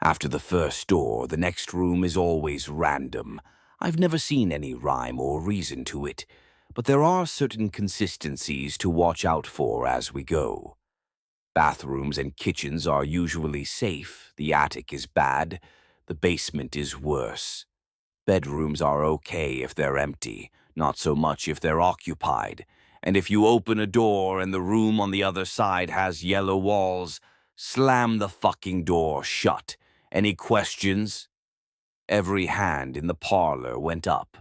After the first door, the next room is always random. I've never seen any rhyme or reason to it, but there are certain consistencies to watch out for as we go. Bathrooms and kitchens are usually safe, the attic is bad, the basement is worse. Bedrooms are okay if they're empty, not so much if they're occupied. And if you open a door and the room on the other side has yellow walls, slam the fucking door shut. Any questions? Every hand in the parlor went up.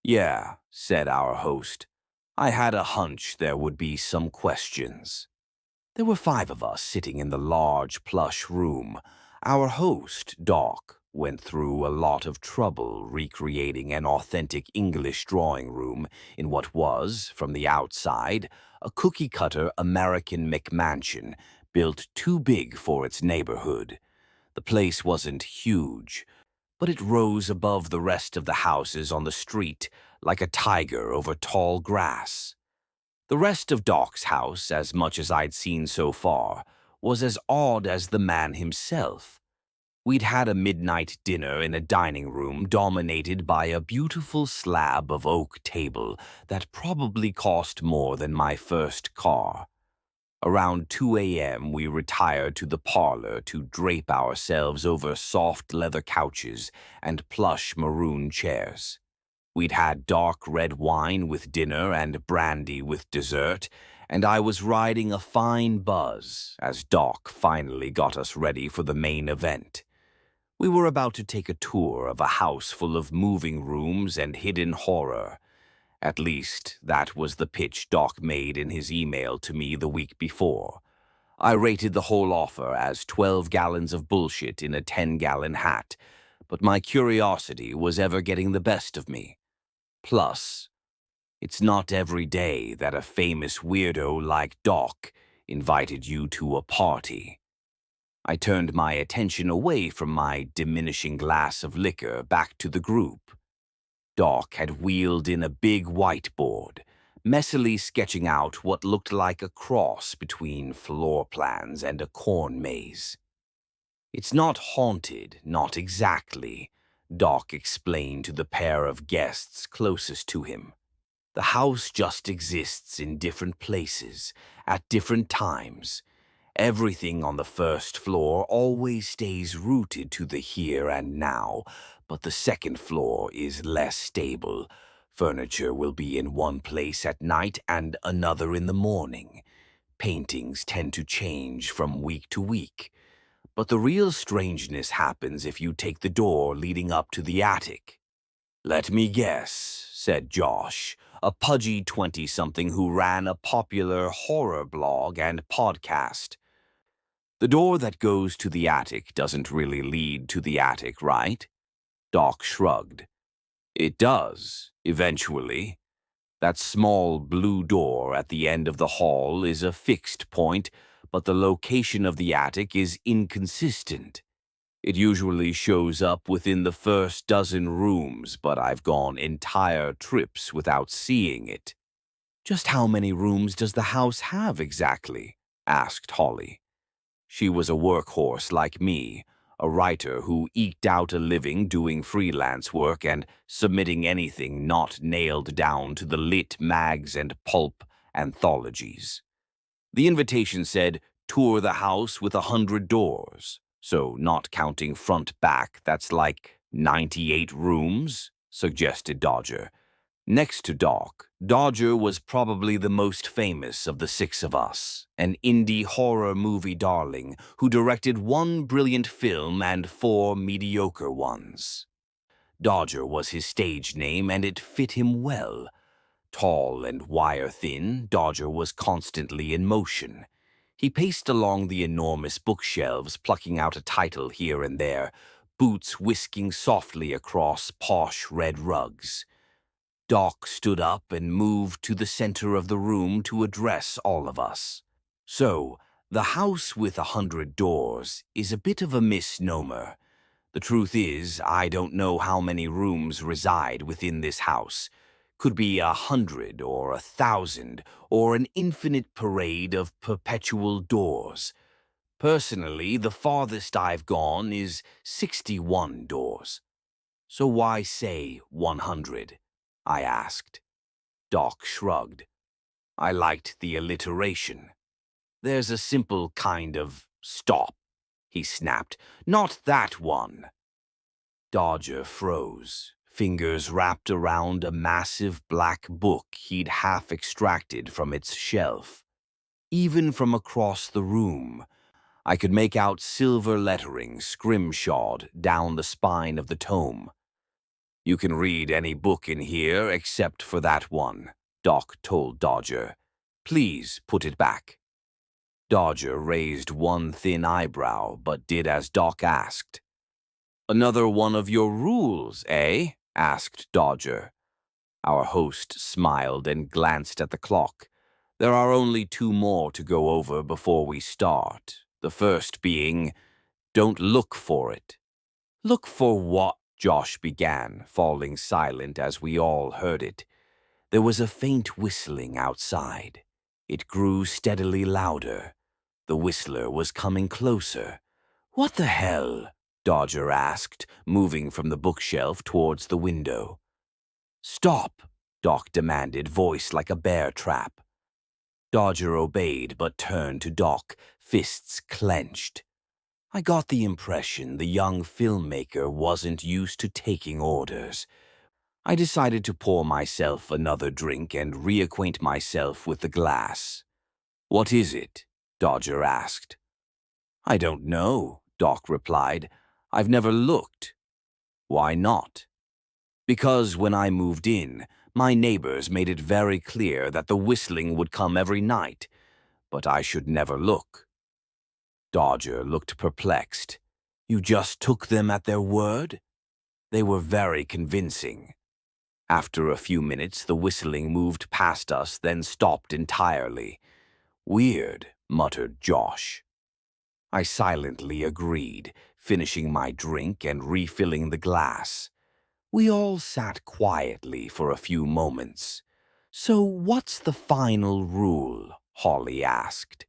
Yeah, said our host. I had a hunch there would be some questions. There were 5 of us sitting in the large, plush room. Our host, Doc, went through a lot of trouble recreating an authentic English drawing room in what was, from the outside, a cookie-cutter American McMansion built too big for its neighborhood. The place wasn't huge, but it rose above the rest of the houses on the street like a tiger over tall grass. The rest of Doc's house, as much as I'd seen so far, was as odd as the man himself. We'd had a midnight dinner in a dining room dominated by a beautiful slab of oak table that probably cost more than my first car. Around 2 a.m., we retired to the parlor to drape ourselves over soft leather couches and plush maroon chairs. We'd had dark red wine with dinner and brandy with dessert, and I was riding a fine buzz as Doc finally got us ready for the main event. We were about to take a tour of a house full of moving rooms and hidden horror. At least, that was the pitch Doc made in his email to me the week before. I rated the whole offer as 12 gallons of bullshit in a 10-gallon hat, but my curiosity was ever getting the best of me. Plus, it's not every day that a famous weirdo like Doc invited you to a party. I turned my attention away from my diminishing glass of liquor back to the group. Doc had wheeled in a big whiteboard, messily sketching out what looked like a cross between floor plans and a corn maze. It's not haunted, not exactly, Doc explained to the pair of guests closest to him. The house just exists in different places, at different times. Everything on the first floor always stays rooted to the here and now, but the second floor is less stable. Furniture will be in one place at night and another in the morning. Paintings tend to change from week to week. But the real strangeness happens if you take the door leading up to the attic. Let me guess, said Josh, a pudgy 20-something who ran a popular horror blog and podcast. The door that goes to the attic doesn't really lead to the attic, right? Doc shrugged. It does, eventually. That small blue door at the end of the hall is a fixed point, but the location of the attic is inconsistent. It usually shows up within the first dozen rooms, but I've gone entire trips without seeing it. Just how many rooms does the house have exactly? Asked Holly. She was a workhorse like me, a writer who eked out a living doing freelance work and submitting anything not nailed down to the lit mags and pulp anthologies. The invitation said, tour the house with 100 doors. So not counting front-back, that's like 98 rooms, suggested Dodger. Next to Doc, Dodger was probably the most famous of the 6 of us, an indie horror movie darling who directed 1 brilliant film and 4 mediocre ones. Dodger was his stage name and it fit him well. Tall and wire-thin, Dodger was constantly in motion. He paced along the enormous bookshelves, plucking out a title here and there, boots whisking softly across posh red rugs. Doc stood up and moved to the center of the room to address all of us. So, the house with 100 doors is a bit of a misnomer. The truth is, I don't know how many rooms reside within this house. Could be 100 or 1,000 or an infinite parade of perpetual doors. Personally, the farthest I've gone is 61 doors. So why say 100? I asked. Doc shrugged. I liked the alliteration. There's a simple kind of stop, he snapped. Not that one. Dodger froze, fingers wrapped around a massive black book he'd half extracted from its shelf. Even from across the room, I could make out silver lettering scrimshawed down the spine of the tome. You can read any book in here except for that one, Doc told Dodger. Please put it back. Dodger raised one thin eyebrow, but did as Doc asked. Another one of your rules, eh? Asked Dodger. Our host smiled and glanced at the clock. There are only 2 more to go over before we start. The first being, don't look for it. Look for what? Josh began, falling silent as we all heard it. There was a faint whistling outside. It grew steadily louder. The whistler was coming closer. What the hell? Dodger asked, moving from the bookshelf towards the window. Stop, Doc demanded, voice like a bear trap. Dodger obeyed but turned to Doc, fists clenched. I got the impression the young filmmaker wasn't used to taking orders. I decided to pour myself another drink and reacquaint myself with the glass. What is it? Dodger asked. I don't know, Doc replied. I've never looked. Why not? Because when I moved in, my neighbors made it very clear that the whistling would come every night, but I should never look. Dodger looked perplexed. You just took them at their word? They were very convincing. After a few minutes, the whistling moved past us, then stopped entirely. Weird, muttered Josh. I silently agreed, finishing my drink and refilling the glass. We all sat quietly for a few moments. So what's the final rule? Holly asked.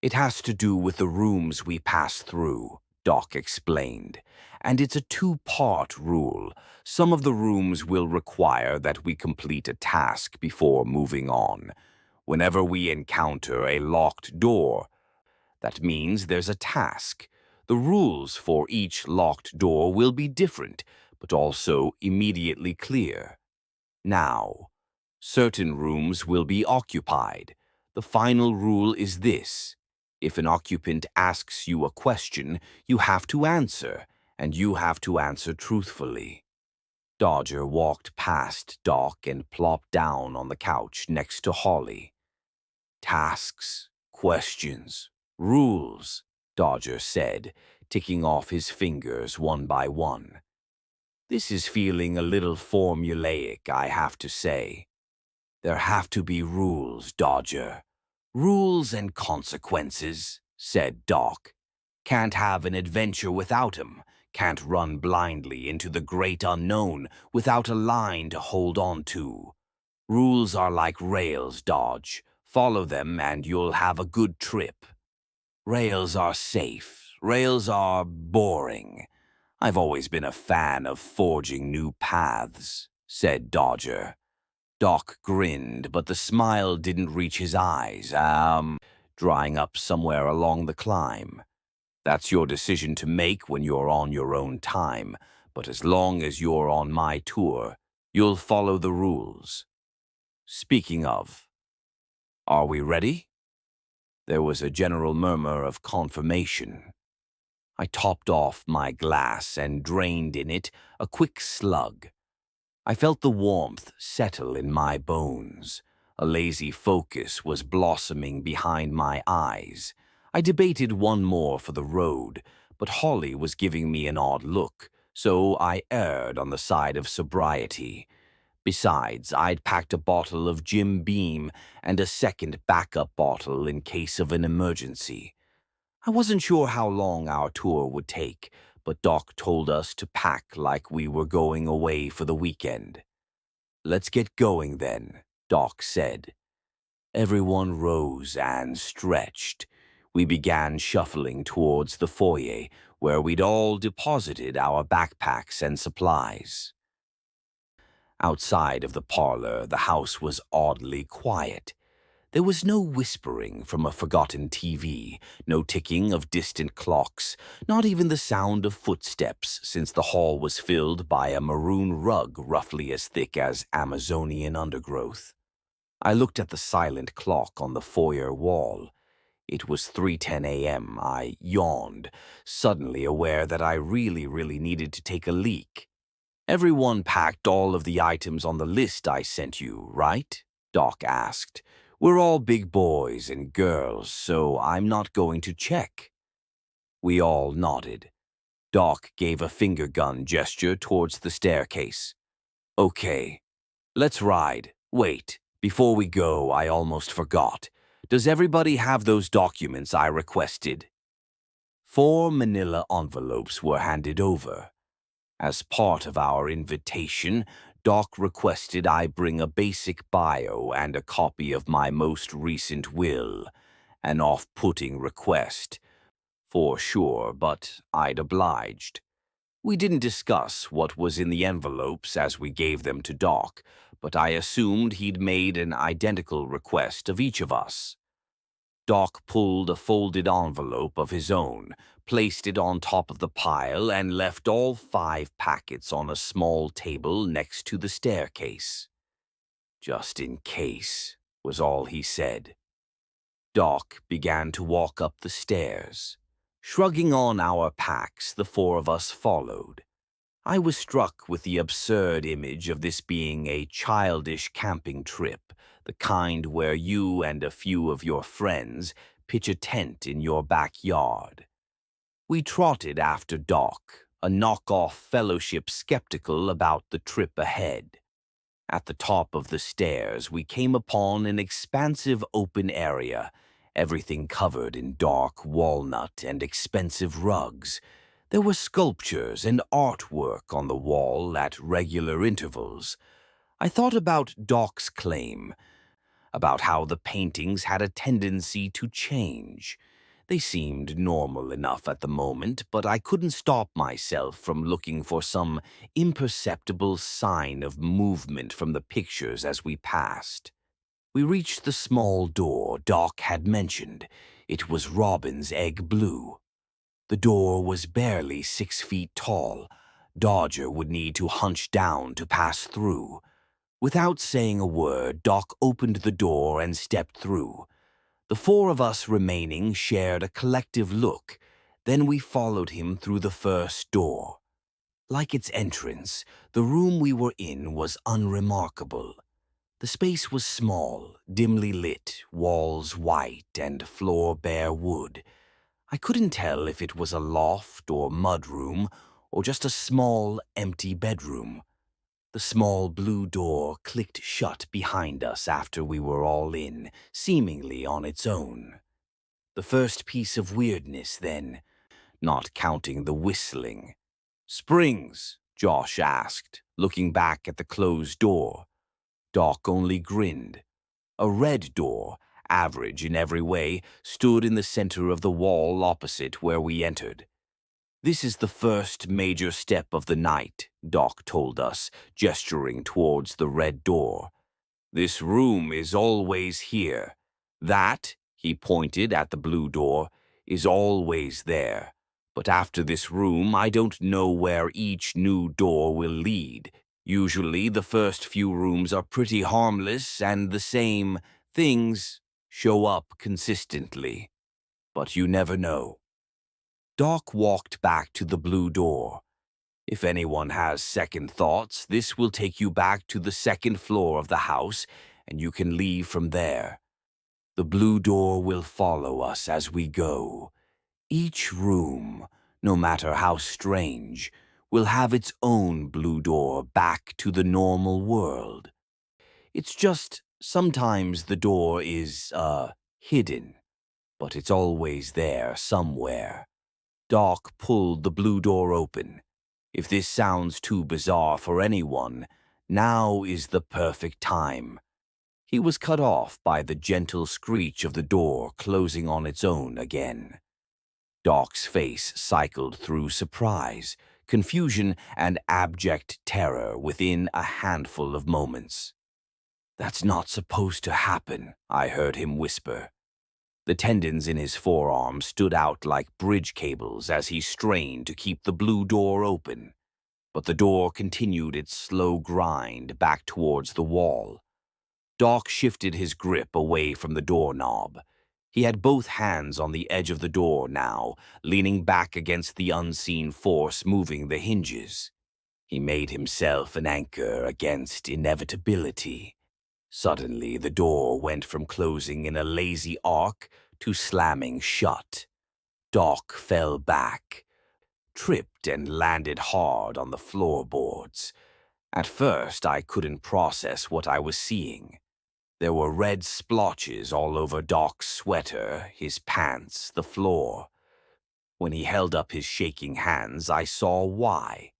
It has to do with the rooms we pass through, Doc explained, and it's a 2-part rule. Some of the rooms will require that we complete a task before moving on. Whenever we encounter a locked door, that means there's a task. The rules for each locked door will be different, but also immediately clear. Now, certain rooms will be occupied. The final rule is this. If an occupant asks you a question, you have to answer, and you have to answer truthfully. Dodger walked past Doc and plopped down on the couch next to Holly. Tasks, questions, rules, Dodger said, ticking off his fingers one by one. This is feeling a little formulaic, I have to say. There have to be rules, Dodger. Rules and consequences, said Doc. Can't have an adventure without 'em. Can't run blindly into the great unknown without a line to hold on to. Rules are like rails, Dodge. Follow them and you'll have a good trip. Rails are safe. Rails are boring. I've always been a fan of forging new paths, said Dodger. Doc grinned, but the smile didn't reach his eyes, drying up somewhere along the climb. That's your decision to make when you're on your own time, but as long as you're on my tour, you'll follow the rules. Speaking of, are we ready? There was a general murmur of confirmation. I topped off my glass and drained in it a quick slug. I felt the warmth settle in my bones. A lazy focus was blossoming behind my eyes. I debated one more for the road, but Holly was giving me an odd look, so I erred on the side of sobriety. Besides, I'd packed a bottle of Jim Beam and a second backup bottle in case of an emergency. I wasn't sure how long our tour would take, but Doc told us to pack like we were going away for the weekend. Let's get going then, Doc said. Everyone rose and stretched. We began shuffling towards the foyer, where we'd all deposited our backpacks and supplies. Outside of the parlor, the house was oddly quiet. There was no whispering from a forgotten TV, no ticking of distant clocks, not even the sound of footsteps, since the hall was filled by a maroon rug roughly as thick as Amazonian undergrowth. I looked at the silent clock on the foyer wall. It was 3:10 a.m. I yawned, suddenly aware that I really needed to take a leak. "Everyone packed all of the items on the list I sent you, right?" Doc asked. "We're all big boys and girls, so I'm not going to check." We all nodded. Doc gave a finger gun gesture towards the staircase. "Okay, let's ride. Wait, before we go, I almost forgot. Does everybody have those documents I requested?" 4 manila envelopes were handed over. As part of our invitation, Doc requested I bring a basic bio and a copy of my most recent will. An off-putting request, for sure, but I'd obliged. We didn't discuss what was in the envelopes as we gave them to Doc, but I assumed he'd made an identical request of each of us. Doc pulled a folded envelope of his own, placed it on top of the pile, and left all 5 packets on a small table next to the staircase. "Just in case," was all he said. Doc began to walk up the stairs. Shrugging on our packs, the 4 of us followed. I was struck with the absurd image of this being a childish camping trip, the kind where you and a few of your friends pitch a tent in your backyard. We trotted after Doc, a knockoff fellowship skeptical about the trip ahead. At the top of the stairs, we came upon an expansive open area, everything covered in dark walnut and expensive rugs. There were sculptures and artwork on the wall at regular intervals. I thought about Doc's claim, about how the paintings had a tendency to change. They seemed normal enough at the moment, but I couldn't stop myself from looking for some imperceptible sign of movement from the pictures as we passed. We reached the small door Doc had mentioned. It was robin's egg blue. The door was barely 6 feet tall. Dodger would need to hunch down to pass through. Without saying a word, Doc opened the door and stepped through. The 4 of us remaining shared a collective look. Then we followed him through the first door. Like its entrance, the room we were in was unremarkable. The space was small, dimly lit, walls white and floor bare wood. I couldn't tell if it was a loft or mudroom or just a small, empty bedroom. The small blue door clicked shut behind us after we were all in, seemingly on its own. The first piece of weirdness, then, not counting the whistling. "Springs?" Josh asked, looking back at the closed door. Doc only grinned. A red door, average in every way, stood in the center of the wall opposite where we entered. "This is the first major step of the night," Doc told us, gesturing towards the red door. "This room is always here. That," he pointed at the blue door, "is always there. But after this room, I don't know where each new door will lead. Usually the first few rooms are pretty harmless and the same things show up consistently. But you never know." Doc walked back to the blue door. "If anyone has second thoughts, this will take you back to the second floor of the house, and you can leave from there. The blue door will follow us as we go. Each room, no matter how strange, will have its own blue door back to the normal world. It's just sometimes the door is, hidden, but it's always there somewhere." Doc pulled the blue door open. "If this sounds too bizarre for anyone, now is the perfect time." He was cut off by the gentle screech of the door closing on its own again. Doc's face cycled through surprise, confusion, and abject terror within a handful of moments. "That's not supposed to happen," I heard him whisper. The tendons in his forearm stood out like bridge cables as he strained to keep the blue door open. But the door continued its slow grind back towards the wall. Doc shifted his grip away from the doorknob. He had both hands on the edge of the door now, leaning back against the unseen force moving the hinges. He made himself an anchor against inevitability. Suddenly, the door went from closing in a lazy arc to slamming shut. Doc fell back, tripped and landed hard on the floorboards. At first, I couldn't process what I was seeing. There were red splotches all over Doc's sweater, his pants, the floor. When he held up his shaking hands, I saw why.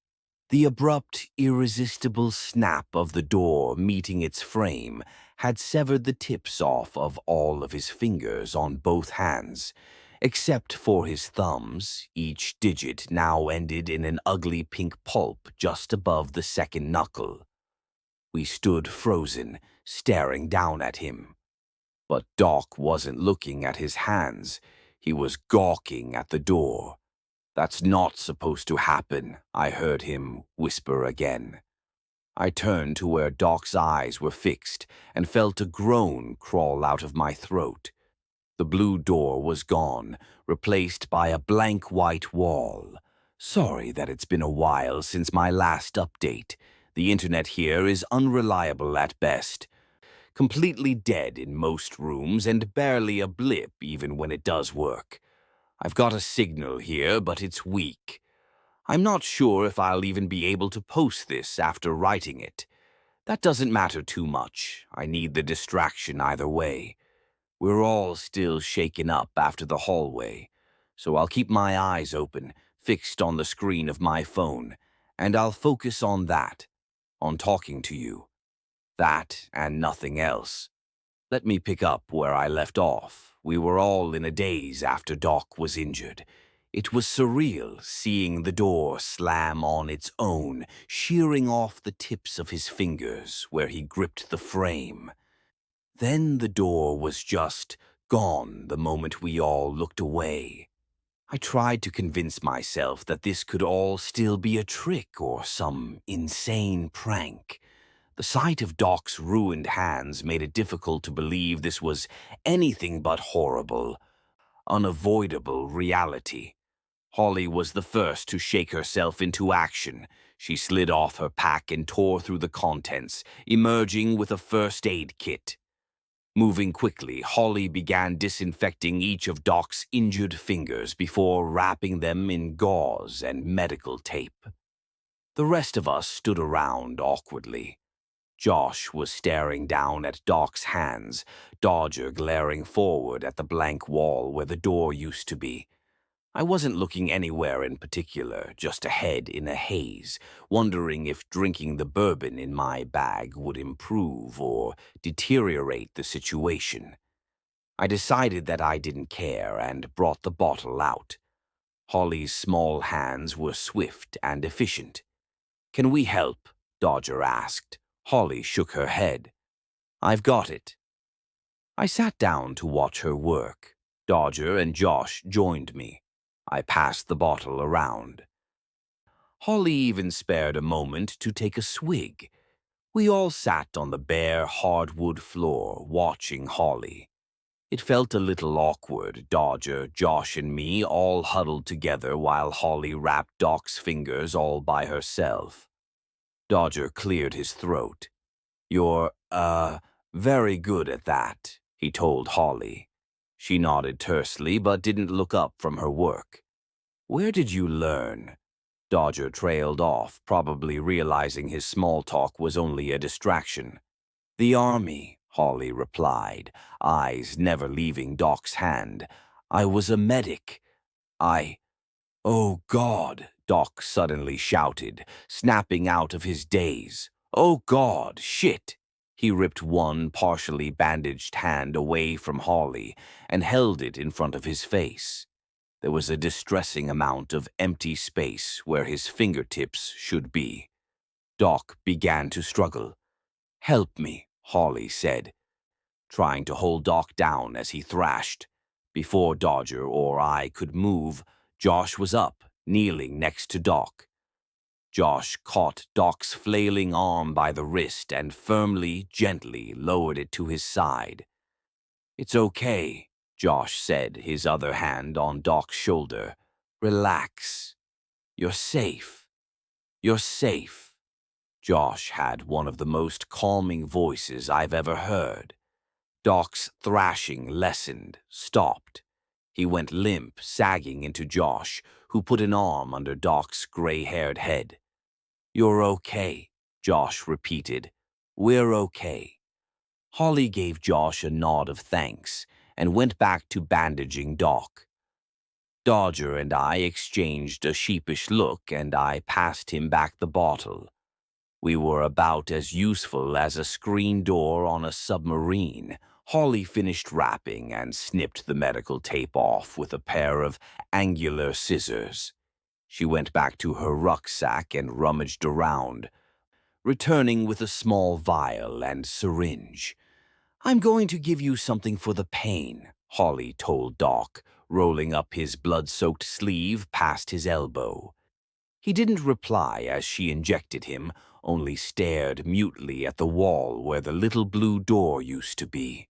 The abrupt, irresistible snap of the door meeting its frame had severed the tips off of all of his fingers on both hands, except for his thumbs. Each digit now ended in an ugly pink pulp just above the second knuckle. We stood frozen, staring down at him. But Doc wasn't looking at his hands. He was gawking at the door. "That's not supposed to happen," I heard him whisper again. I turned to where Doc's eyes were fixed and felt a groan crawl out of my throat. The blue door was gone, replaced by a blank white wall. Sorry that it's been a while since my last update. The internet here is unreliable at best. Completely dead in most rooms and barely a blip even when it does work. I've got a signal here, but it's weak. I'm not sure if I'll even be able to post this after writing it. That doesn't matter too much. I need the distraction either way. We're all still shaken up after the hallway, so I'll keep my eyes open, fixed on the screen of my phone, and I'll focus on that, on talking to you. That and nothing else. Let me pick up where I left off. We were all in a daze after Doc was injured. It was surreal seeing the door slam on its own, shearing off the tips of his fingers where he gripped the frame. Then the door was just gone the moment we all looked away. I tried to convince myself that this could all still be a trick or some insane prank. The sight of Doc's ruined hands made it difficult to believe this was anything but horrible, unavoidable reality. Holly was the first to shake herself into action. She slid off her pack and tore through the contents, emerging with a first aid kit. Moving quickly, Holly began disinfecting each of Doc's injured fingers before wrapping them in gauze and medical tape. The rest of us stood around awkwardly. Josh was staring down at Doc's hands, Dodger glaring forward at the blank wall where the door used to be. I wasn't looking anywhere in particular, just ahead in a haze, wondering if drinking the bourbon in my bag would improve or deteriorate the situation. I decided that I didn't care and brought the bottle out. Holly's small hands were swift and efficient. "Can we help?" Dodger asked. Holly shook her head. "I've got it." I sat down to watch her work. Dodger and Josh joined me. I passed the bottle around. Holly even spared a moment to take a swig. We all sat on the bare hardwood floor watching Holly. It felt a little awkward, Dodger, Josh, and me all huddled together while Holly wrapped Doc's fingers all by herself. Dodger cleared his throat. "You're, very good at that," he told Holly. She nodded tersely but didn't look up from her work. "Where did you learn?" Dodger trailed off, probably realizing his small talk was only a distraction. "The army," Holly replied, eyes never leaving Doc's hand. "I was a medic. Oh, God," Doc suddenly shouted, snapping out of his daze. "Oh, God, shit." He ripped one partially bandaged hand away from Holly and held it in front of his face. There was a distressing amount of empty space where his fingertips should be. Doc began to struggle. "Help me," Holly said, trying to hold Doc down as he thrashed. Before Dodger or I could move, Josh was up, kneeling next to Doc. Josh caught Doc's flailing arm by the wrist and firmly, gently lowered it to his side. "It's okay," Josh said, his other hand on Doc's shoulder. "Relax. You're safe. You're safe." Josh had one of the most calming voices I've ever heard. Doc's thrashing lessened, stopped. He went limp, sagging into Josh, who put an arm under Doc's gray-haired head. "You're okay," Josh repeated. "We're okay." Holly gave Josh a nod of thanks and went back to bandaging Doc. Dodger and I exchanged a sheepish look, and I passed him back the bottle. We were about as useful as a screen door on a submarine. Holly finished wrapping and snipped the medical tape off with a pair of angular scissors. She went back to her rucksack and rummaged around, returning with a small vial and syringe. "I'm going to give you something for the pain," Holly told Doc, rolling up his blood-soaked sleeve past his elbow. He didn't reply as she injected him, only stared mutely at the wall where the little blue door used to be.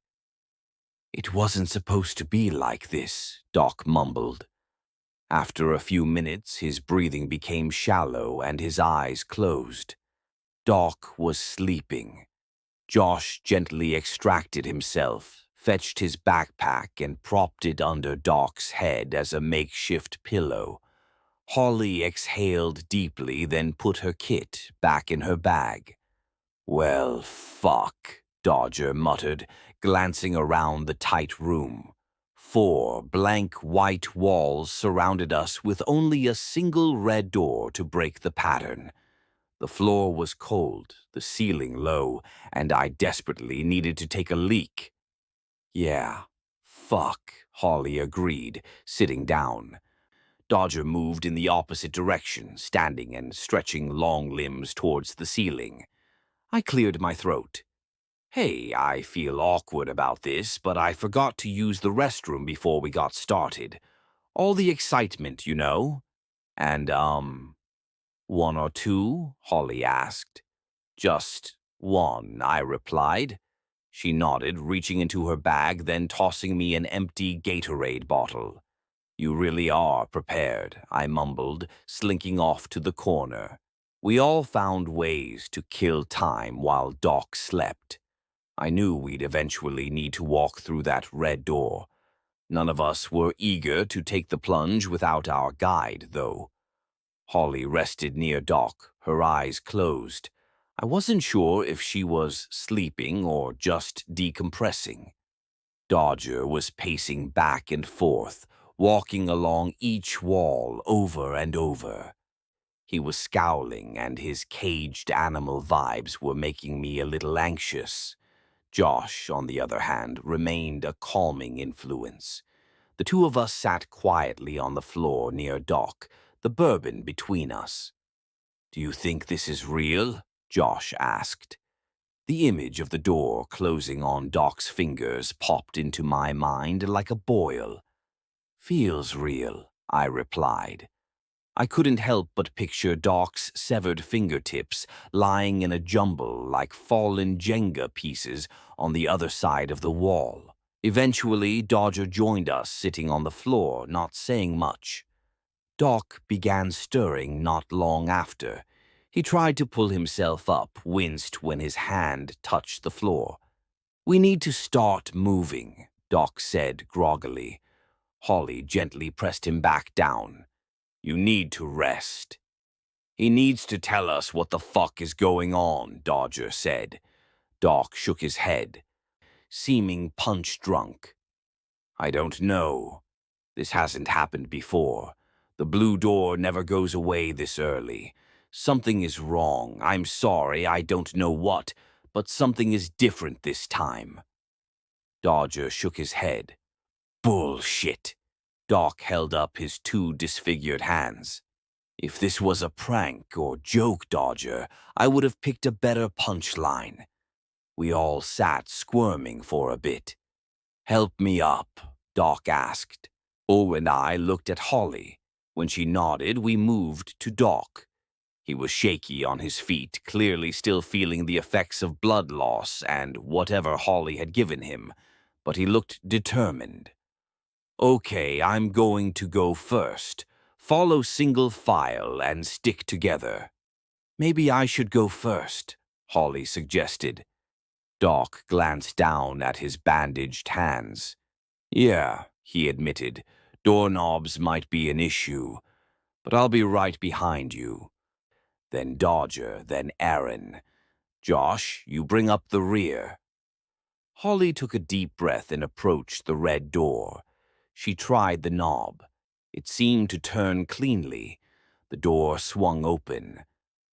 "It wasn't supposed to be like this," Doc mumbled. After a few minutes, his breathing became shallow and his eyes closed. Doc was sleeping. Josh gently extracted himself, fetched his backpack, and propped it under Doc's head as a makeshift pillow. Holly exhaled deeply, then put her kit back in her bag. "Well, fuck," Dodger muttered, glancing around the tight room. 4 blank white walls surrounded us with only a single red door to break the pattern. The floor was cold, the ceiling low, and I desperately needed to take a leak. "Yeah, fuck," Holly agreed, sitting down. Dodger moved in the opposite direction, standing and stretching long limbs towards the ceiling. I cleared my throat. "Hey, I feel awkward about this, but I forgot to use the restroom before we got started. All the excitement, you know." And, "One or two?" Holly asked. "Just one," I replied. She nodded, reaching into her bag, then tossing me an empty Gatorade bottle. "You really are prepared," I mumbled, slinking off to the corner. We all found ways to kill time while Doc slept. I knew we'd eventually need to walk through that red door. None of us were eager to take the plunge without our guide, though. Holly rested near Doc, her eyes closed. I wasn't sure if she was sleeping or just decompressing. Dodger was pacing back and forth, walking along each wall over and over. He was scowling, and his caged animal vibes were making me a little anxious. Josh, on the other hand, remained a calming influence. The two of us sat quietly on the floor near Doc, the bourbon between us. "Do you think this is real?" Josh asked. The image of the door closing on Doc's fingers popped into my mind like a boil. "Feels real," I replied. I couldn't help but picture Doc's severed fingertips lying in a jumble like fallen Jenga pieces on the other side of the wall. Eventually, Dodger joined us, sitting on the floor, not saying much. Doc began stirring not long after. He tried to pull himself up, winced when his hand touched the floor. "We need to start moving," Doc said groggily. Holly gently pressed him back down. "You need to rest." "He needs to tell us what the fuck is going on," Dodger said. Doc shook his head, seeming punch-drunk. "I don't know. This hasn't happened before. The blue door never goes away this early. Something is wrong. I'm sorry, I don't know what, but something is different this time. Dodger shook his head. Bullshit. Doc held up his two disfigured hands. If this was a prank or joke, Dodger, I would have picked a better punchline. We all sat squirming for a bit. Help me up, Doc asked. O and I looked at Holly. When she nodded, we moved to Doc. He was shaky on his feet, clearly still feeling the effects of blood loss and whatever Holly had given him, but he looked determined. Okay, I'm going to go first. Follow single file and stick together. Maybe I should go first, Holly suggested. Doc glanced down at his bandaged hands. Yeah, he admitted, doorknobs might be an issue, but I'll be right behind you. Then Dodger, then Aaron. Josh, you bring up the rear. Holly took a deep breath and approached the red door. She tried the knob. It seemed to turn cleanly. The door swung open.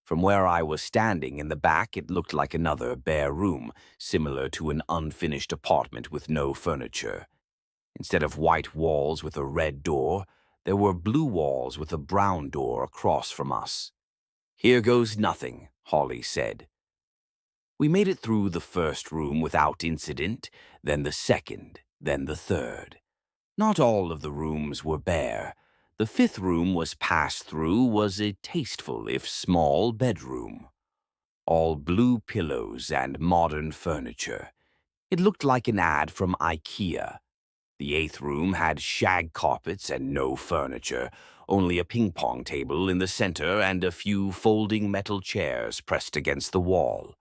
From where I was standing in the back, it looked like another bare room, similar to an unfinished apartment with no furniture. Instead of white walls with a red door, there were blue walls with a brown door across from us. Here goes nothing, Holly said. We made it through the first room without incident, then the second, then the third. Not all of the rooms were bare. The fifth room was passed through was a tasteful, if small, bedroom. All blue pillows and modern furniture. It looked like an ad from IKEA. The eighth room had shag carpets and no furniture, only a ping-pong table in the center and a few folding metal chairs pressed against the wall.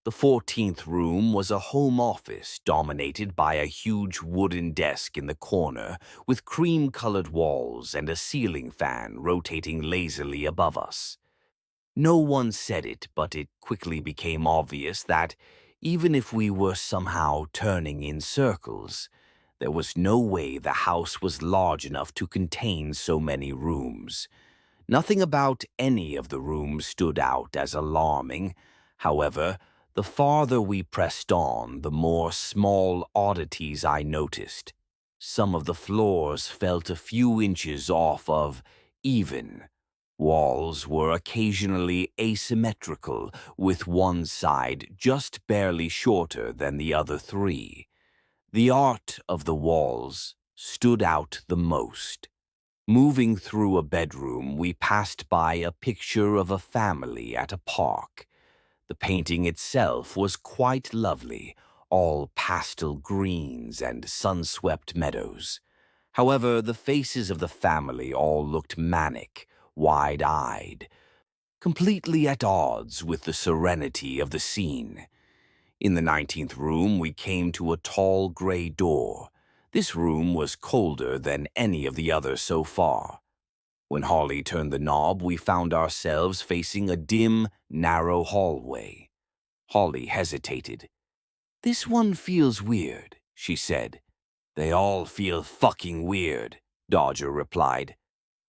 The 14th room was a home office dominated by a huge wooden desk in the corner with cream-colored walls and a ceiling fan rotating lazily above us. No one said it, but it quickly became obvious that, even if we were somehow turning in circles, there was no way the house was large enough to contain so many rooms. Nothing about any of the rooms stood out as alarming. However, the farther we pressed on, the more small oddities I noticed. Some of the floors felt a few inches off of even. Walls were occasionally asymmetrical, with one side just barely shorter than the other three. The art of the walls stood out the most. Moving through a bedroom, we passed by a picture of a family at a park. The painting itself was quite lovely, all pastel greens and sun-swept meadows. However, the faces of the family all looked manic, wide-eyed, completely at odds with the serenity of the scene. In the 19th room, we came to a tall gray door. This room was colder than any of the others so far. When Holly turned the knob, we found ourselves facing a dim, narrow hallway. Holly hesitated. "This one feels weird," she said. "They all feel fucking weird," Dodger replied.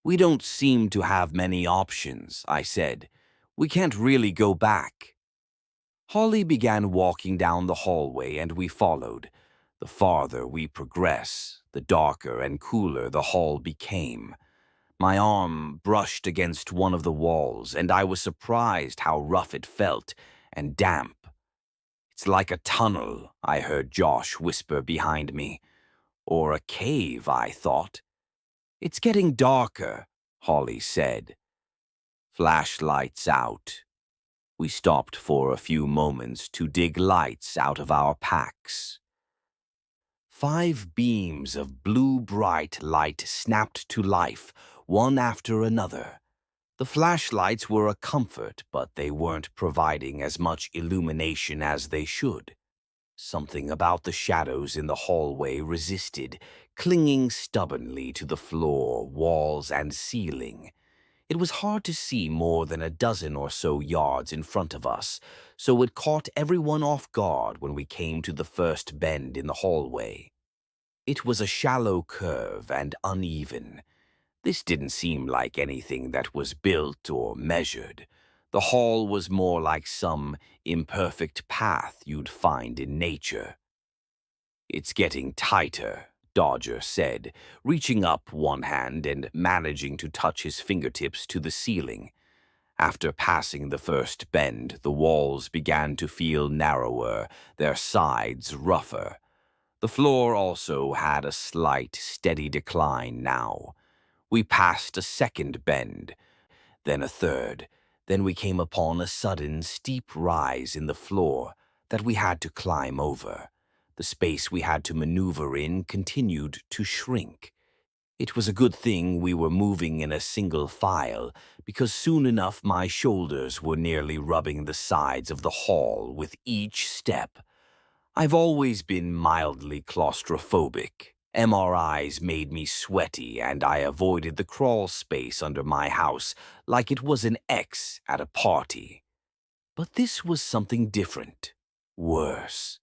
"We don't seem to have many options," I said. "We can't really go back." Holly began walking down the hallway and we followed. The farther we progressed, the darker and cooler the hall became. My arm brushed against one of the walls, and I was surprised how rough it felt and damp. "It's like a tunnel," I heard Josh whisper behind me. Or a cave, I thought. "It's getting darker," Holly said. Flashlights out. We stopped for a few moments to dig lights out of our packs. 5 beams of blue bright light snapped to life, one after another. The flashlights were a comfort, but they weren't providing as much illumination as they should. Something about the shadows in the hallway resisted, clinging stubbornly to the floor, walls, and ceiling. It was hard to see more than a dozen or so yards in front of us, so it caught everyone off guard when we came to the first bend in the hallway. It was a shallow curve and uneven. This didn't seem like anything that was built or measured. The hall was more like some imperfect path you'd find in nature. "It's getting tighter," Dodger said, reaching up one hand and managing to touch his fingertips to the ceiling. After passing the first bend, the walls began to feel narrower, their sides rougher. The floor also had a slight, steady decline now. We passed a second bend, then a third. Then we came upon a sudden, steep rise in the floor that we had to climb over. The space we had to maneuver in continued to shrink. It was a good thing we were moving in a single file, because soon enough my shoulders were nearly rubbing the sides of the hall with each step. I've always been mildly claustrophobic. MRIs made me sweaty, and I avoided the crawl space under my house like it was an X at a party. But this was something different. Worse.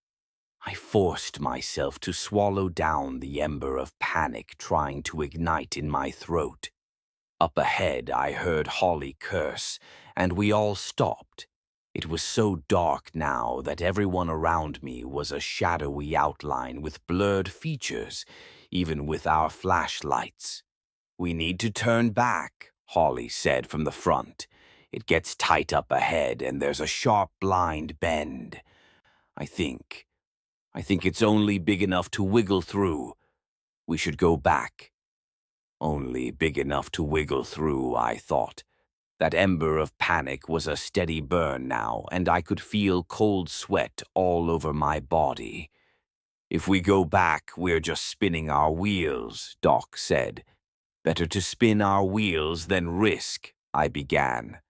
I forced myself to swallow down the ember of panic trying to ignite in my throat. Up ahead, I heard Holly curse, and we all stopped. It was so dark now that everyone around me was a shadowy outline with blurred features, even with our flashlights. "We need to turn back," Holly said from the front. "It gets tight up ahead, and there's a sharp blind bend. I think it's only big enough to wiggle through. We should go back." Only big enough to wiggle through, I thought. That ember of panic was a steady burn now, and I could feel cold sweat all over my body. "If we go back, we're just spinning our wheels," Doc said. "Better to spin our wheels than risk," I began.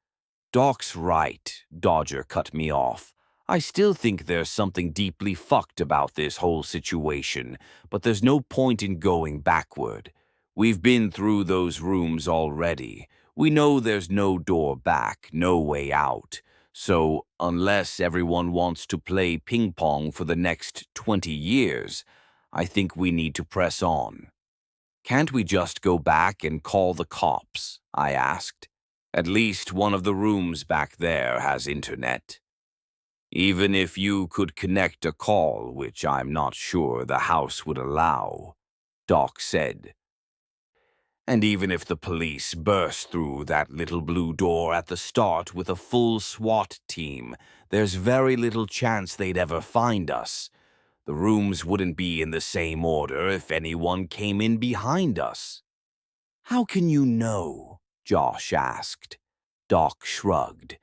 "Doc's right," Dodger cut me off. "I still think there's something deeply fucked about this whole situation, but there's no point in going backward. We've been through those rooms already. We know there's no door back, no way out. So, unless everyone wants to play ping pong for the next 20 years, I think we need to press on." "Can't we just go back and call the cops?" I asked. "At least one of the rooms back there has internet." "Even if you could connect a call, which I'm not sure the house would allow," Doc said. "And even if the police burst through that little blue door at the start with a full SWAT team, there's very little chance they'd ever find us. The rooms wouldn't be in the same order if anyone came in behind us." "How can you know?" Josh asked. Doc shrugged.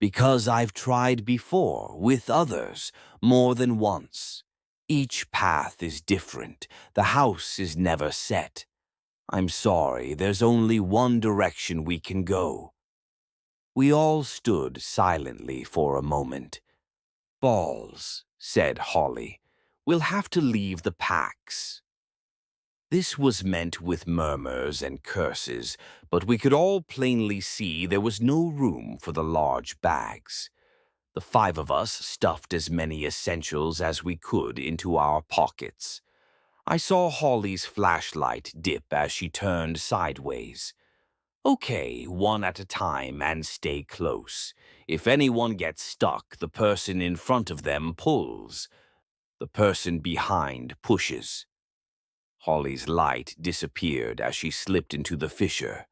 "Because I've tried before, with others, more than once. Each path is different. The house is never set. I'm sorry, there's only one direction we can go." We all stood silently for a moment. "Balls," said Holly. "We'll have to leave the packs." This was meant with murmurs and curses, but we could all plainly see there was no room for the large bags. The five of us stuffed as many essentials as we could into our pockets. I saw Holly's flashlight dip as she turned sideways. "Okay, one at a time and stay close. If anyone gets stuck, the person in front of them pulls. The person behind pushes." Holly's light disappeared as she slipped into the fissure.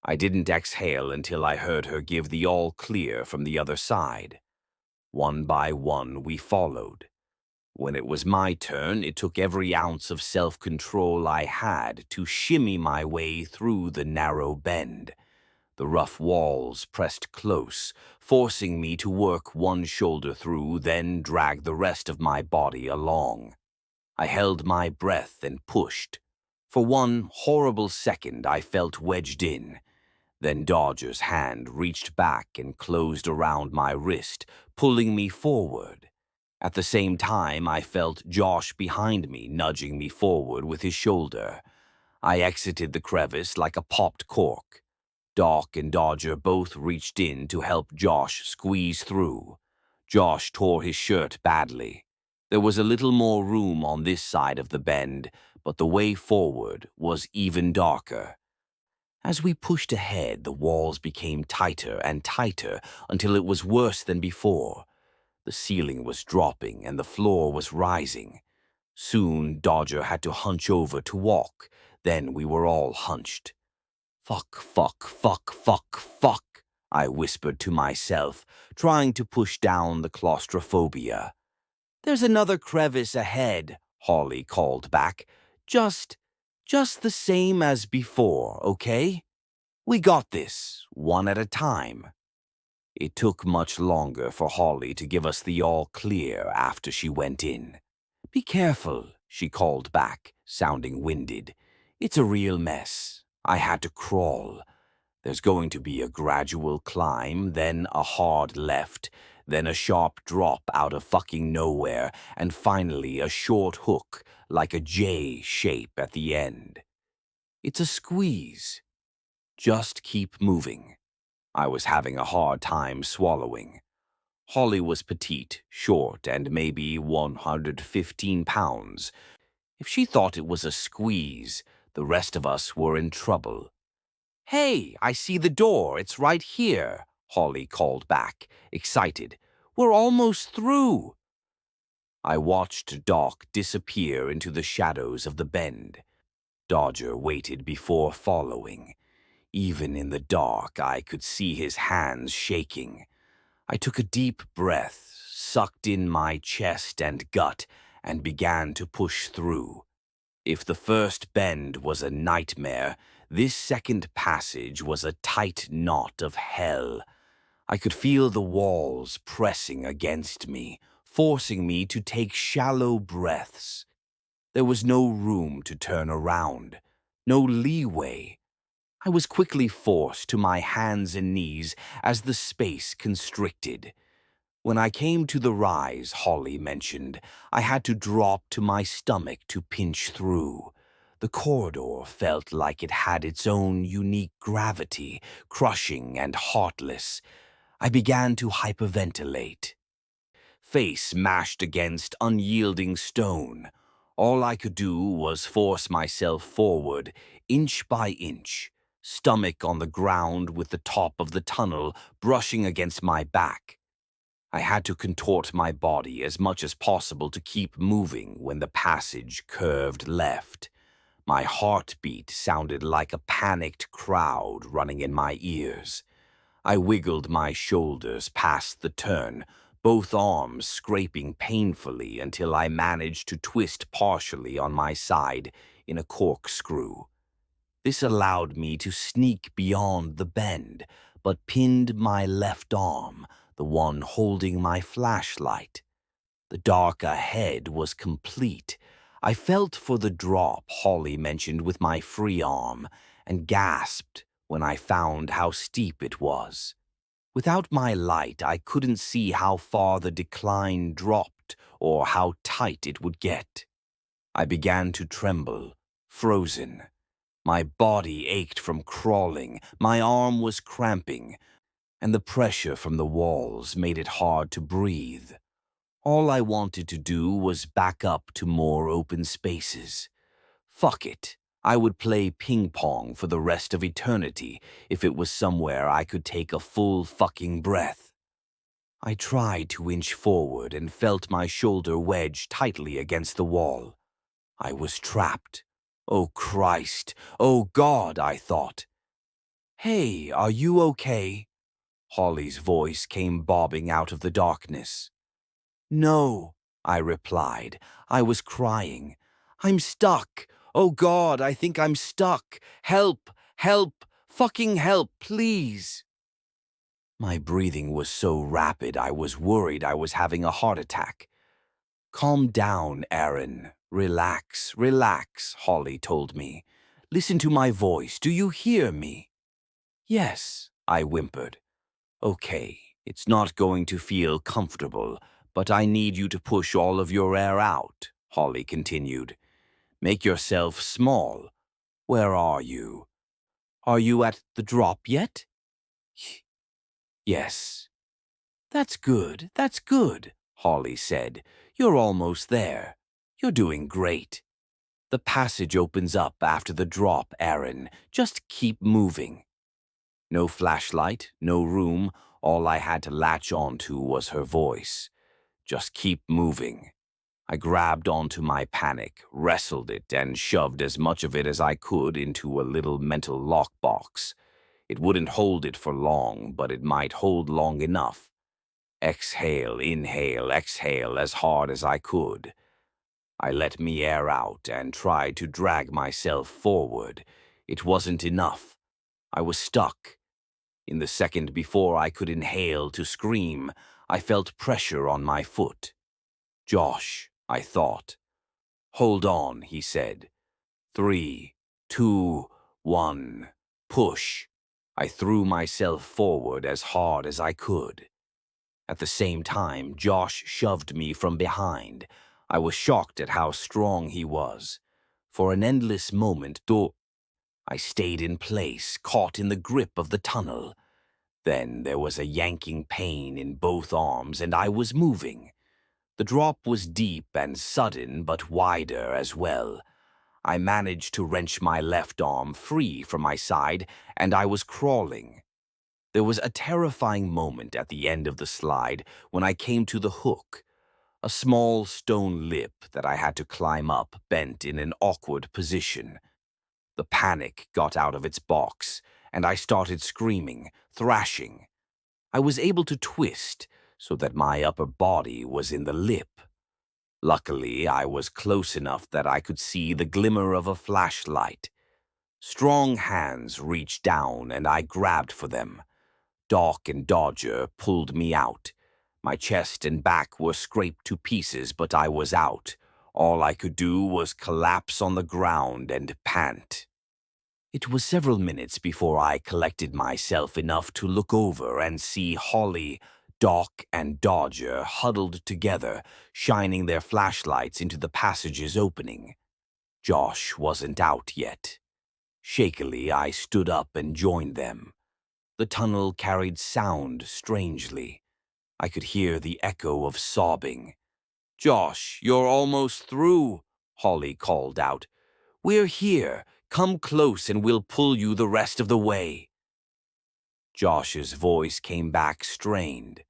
I didn't exhale until I heard her give the all clear from the other side. One by one, we followed. When it was my turn, it took every ounce of self-control I had to shimmy my way through the narrow bend. The rough walls pressed close, forcing me to work one shoulder through, then drag the rest of my body along. I held my breath and pushed. For one horrible second, I felt wedged in. Then Dodger's hand reached back and closed around my wrist, pulling me forward. At the same time, I felt Josh behind me, nudging me forward with his shoulder. I exited the crevice like a popped cork. Doc and Dodger both reached in to help Josh squeeze through. Josh tore his shirt badly. There was a little more room on this side of the bend, but the way forward was even darker. As we pushed ahead, the walls became tighter and tighter until it was worse than before. The ceiling was dropping and the floor was rising. Soon, Dodger had to hunch over to walk. Then we were all hunched. Fuck, fuck, fuck, fuck, fuck, I whispered to myself, trying to push down the claustrophobia. There's another crevice ahead, Holly called back. Just the same as before, okay? We got this, one at a time. It took much longer for Holly to give us the all clear after she went in. Be careful, she called back, sounding winded. It's a real mess. I had to crawl. There's going to be a gradual climb, then a hard left, then a sharp drop out of fucking nowhere, and finally a short hook like a J shape at the end. It's a squeeze. Just keep moving. I was having a hard time swallowing. Holly was petite, short, and maybe 115 pounds. If she thought it was a squeeze, the rest of us were in trouble. Hey, I see the door. It's right here, Holly called back, excited. We're almost through. I watched Doc disappear into the shadows of the bend. Dodger waited before following. Even in the dark, I could see his hands shaking. I took a deep breath, sucked in my chest and gut, and began to push through. If the first bend was a nightmare, this second passage was a tight knot of hell. I could feel the walls pressing against me, forcing me to take shallow breaths. There was no room to turn around, no leeway. I was quickly forced to my hands and knees as the space constricted. When I came to the rise Holly mentioned, I had to drop to my stomach to pinch through. The corridor felt like it had its own unique gravity, crushing and heartless. I began to hyperventilate. Face mashed against unyielding stone. All I could do was force myself forward, inch by inch, stomach on the ground with the top of the tunnel brushing against my back. I had to contort my body as much as possible to keep moving when the passage curved left. My heartbeat sounded like a panicked crowd running in my ears. I wiggled my shoulders past the turn, both arms scraping painfully until I managed to twist partially on my side in a corkscrew. This allowed me to sneak beyond the bend, but pinned my left arm, the one holding my flashlight. The dark ahead was complete. I felt for the drop Holly mentioned with my free arm and gasped when I found how steep it was. Without my light, I couldn't see how far the decline dropped or how tight it would get. I began to tremble, frozen. My body ached from crawling, my arm was cramping, and the pressure from the walls made it hard to breathe. All I wanted to do was back up to more open spaces. Fuck it. I would play ping pong for the rest of eternity if it was somewhere I could take a full fucking breath. I tried to inch forward and felt my shoulder wedged tightly against the wall. I was trapped. Oh Christ, oh God, I thought. Hey, are you okay? Holly's voice came bobbing out of the darkness. No, I replied. I was crying. I'm stuck. Oh God, I think I'm stuck. Help, help, fucking help, please. My breathing was so rapid I was worried I was having a heart attack. Calm down, Aaron. Relax, relax, Holly told me. Listen to my voice. Do you hear me? Yes, I whimpered. Okay, it's not going to feel comfortable, but I need you to push all of your air out, Holly continued. Make yourself small. Where are you? Are you at the drop yet? Yes. That's good, Holly said. You're almost there. You're doing great. The passage opens up after the drop, Aaron. Just keep moving. No flashlight, no room. All I had to latch onto was her voice. Just keep moving. I grabbed onto my panic, wrestled it, and shoved as much of it as I could into a little mental lockbox. It wouldn't hold it for long, but it might hold long enough. Exhale, inhale, exhale as hard as I could. I let me air out and tried to drag myself forward. It wasn't enough. I was stuck. In the second before I could inhale to scream, I felt pressure on my foot. Josh, I thought. Hold on, he said. 3, 2, 1, push. I threw myself forward as hard as I could. At the same time, Josh shoved me from behind. I was shocked at how strong he was. For an endless moment, though, I stayed in place, caught in the grip of the tunnel. Then there was a yanking pain in both arms, and I was moving. The drop was deep and sudden, but wider as well. I managed to wrench my left arm free from my side, and I was crawling. There was a terrifying moment at the end of the slide when I came to the hook. A small stone lip that I had to climb up bent in an awkward position. The panic got out of its box, and I started screaming, thrashing. I was able to twist so that my upper body was in the lip. Luckily, I was close enough that I could see the glimmer of a flashlight. Strong hands reached down, and I grabbed for them. Doc and Dodger pulled me out. My chest and back were scraped to pieces, but I was out. All I could do was collapse on the ground and pant. It was several minutes before I collected myself enough to look over and see Holly, Doc, and Dodger huddled together, shining their flashlights into the passage's opening. Josh wasn't out yet. Shakily, I stood up and joined them. The tunnel carried sound strangely. I could hear the echo of sobbing. "Josh, you're almost through," Holly called out. "We're here. Come close and we'll pull you the rest of the way." Josh's voice came back strained.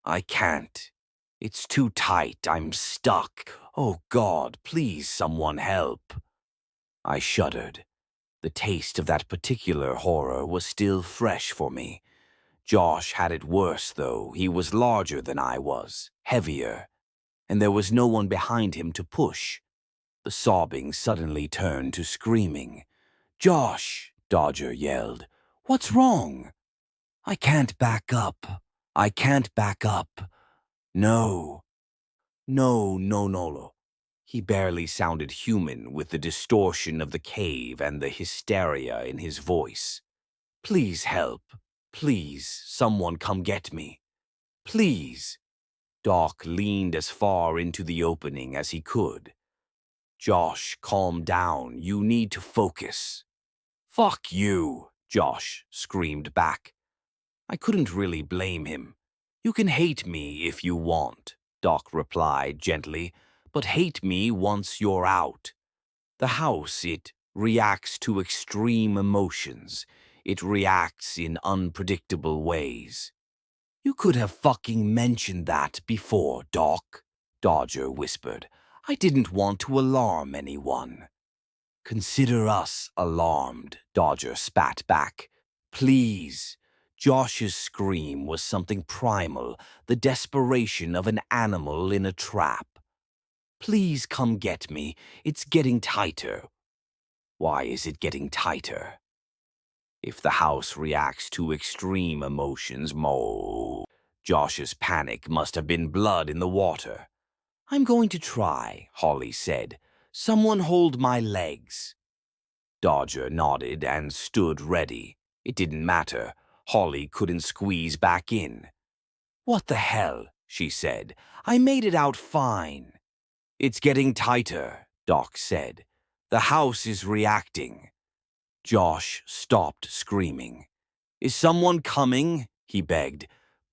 "I can't. It's too tight. I'm stuck. Oh God, please someone help." I shuddered. The taste of that particular horror was still fresh for me. Josh had it worse, though. He was larger than I was, heavier, and there was no one behind him to push. The sobbing suddenly turned to screaming. "Josh!" Dodger yelled. "What's wrong?" "I can't back up. I can't back up. No. No, no, no, no." He barely sounded human with the distortion of the cave and the hysteria in his voice. "Please help. Please, someone come get me. Please." Doc leaned as far into the opening as he could. "Josh, calm down. You need to focus." "Fuck you," Josh screamed back. I couldn't really blame him. "You can hate me if you want," Doc replied gently, "but hate me once you're out. The house, it reacts to extreme emotions. It reacts in unpredictable ways." "You could have fucking mentioned that before, Doc," Dodger whispered. "I didn't want to alarm anyone." "Consider us alarmed," Dodger spat back. "Please." Josh's scream was something primal, the desperation of an animal in a trap. "Please come get me. It's getting tighter." "Why is it getting tighter?" "If the house reacts to extreme emotions, Josh's panic must have been blood in the water." "I'm going to try," Holly said. "Someone hold my legs." Dodger nodded and stood ready. It didn't matter. Holly couldn't squeeze back in. "What the hell?" she said. "I made it out fine." "It's getting tighter," Doc said. "The house is reacting." Josh stopped screaming. "Is someone coming?" he begged.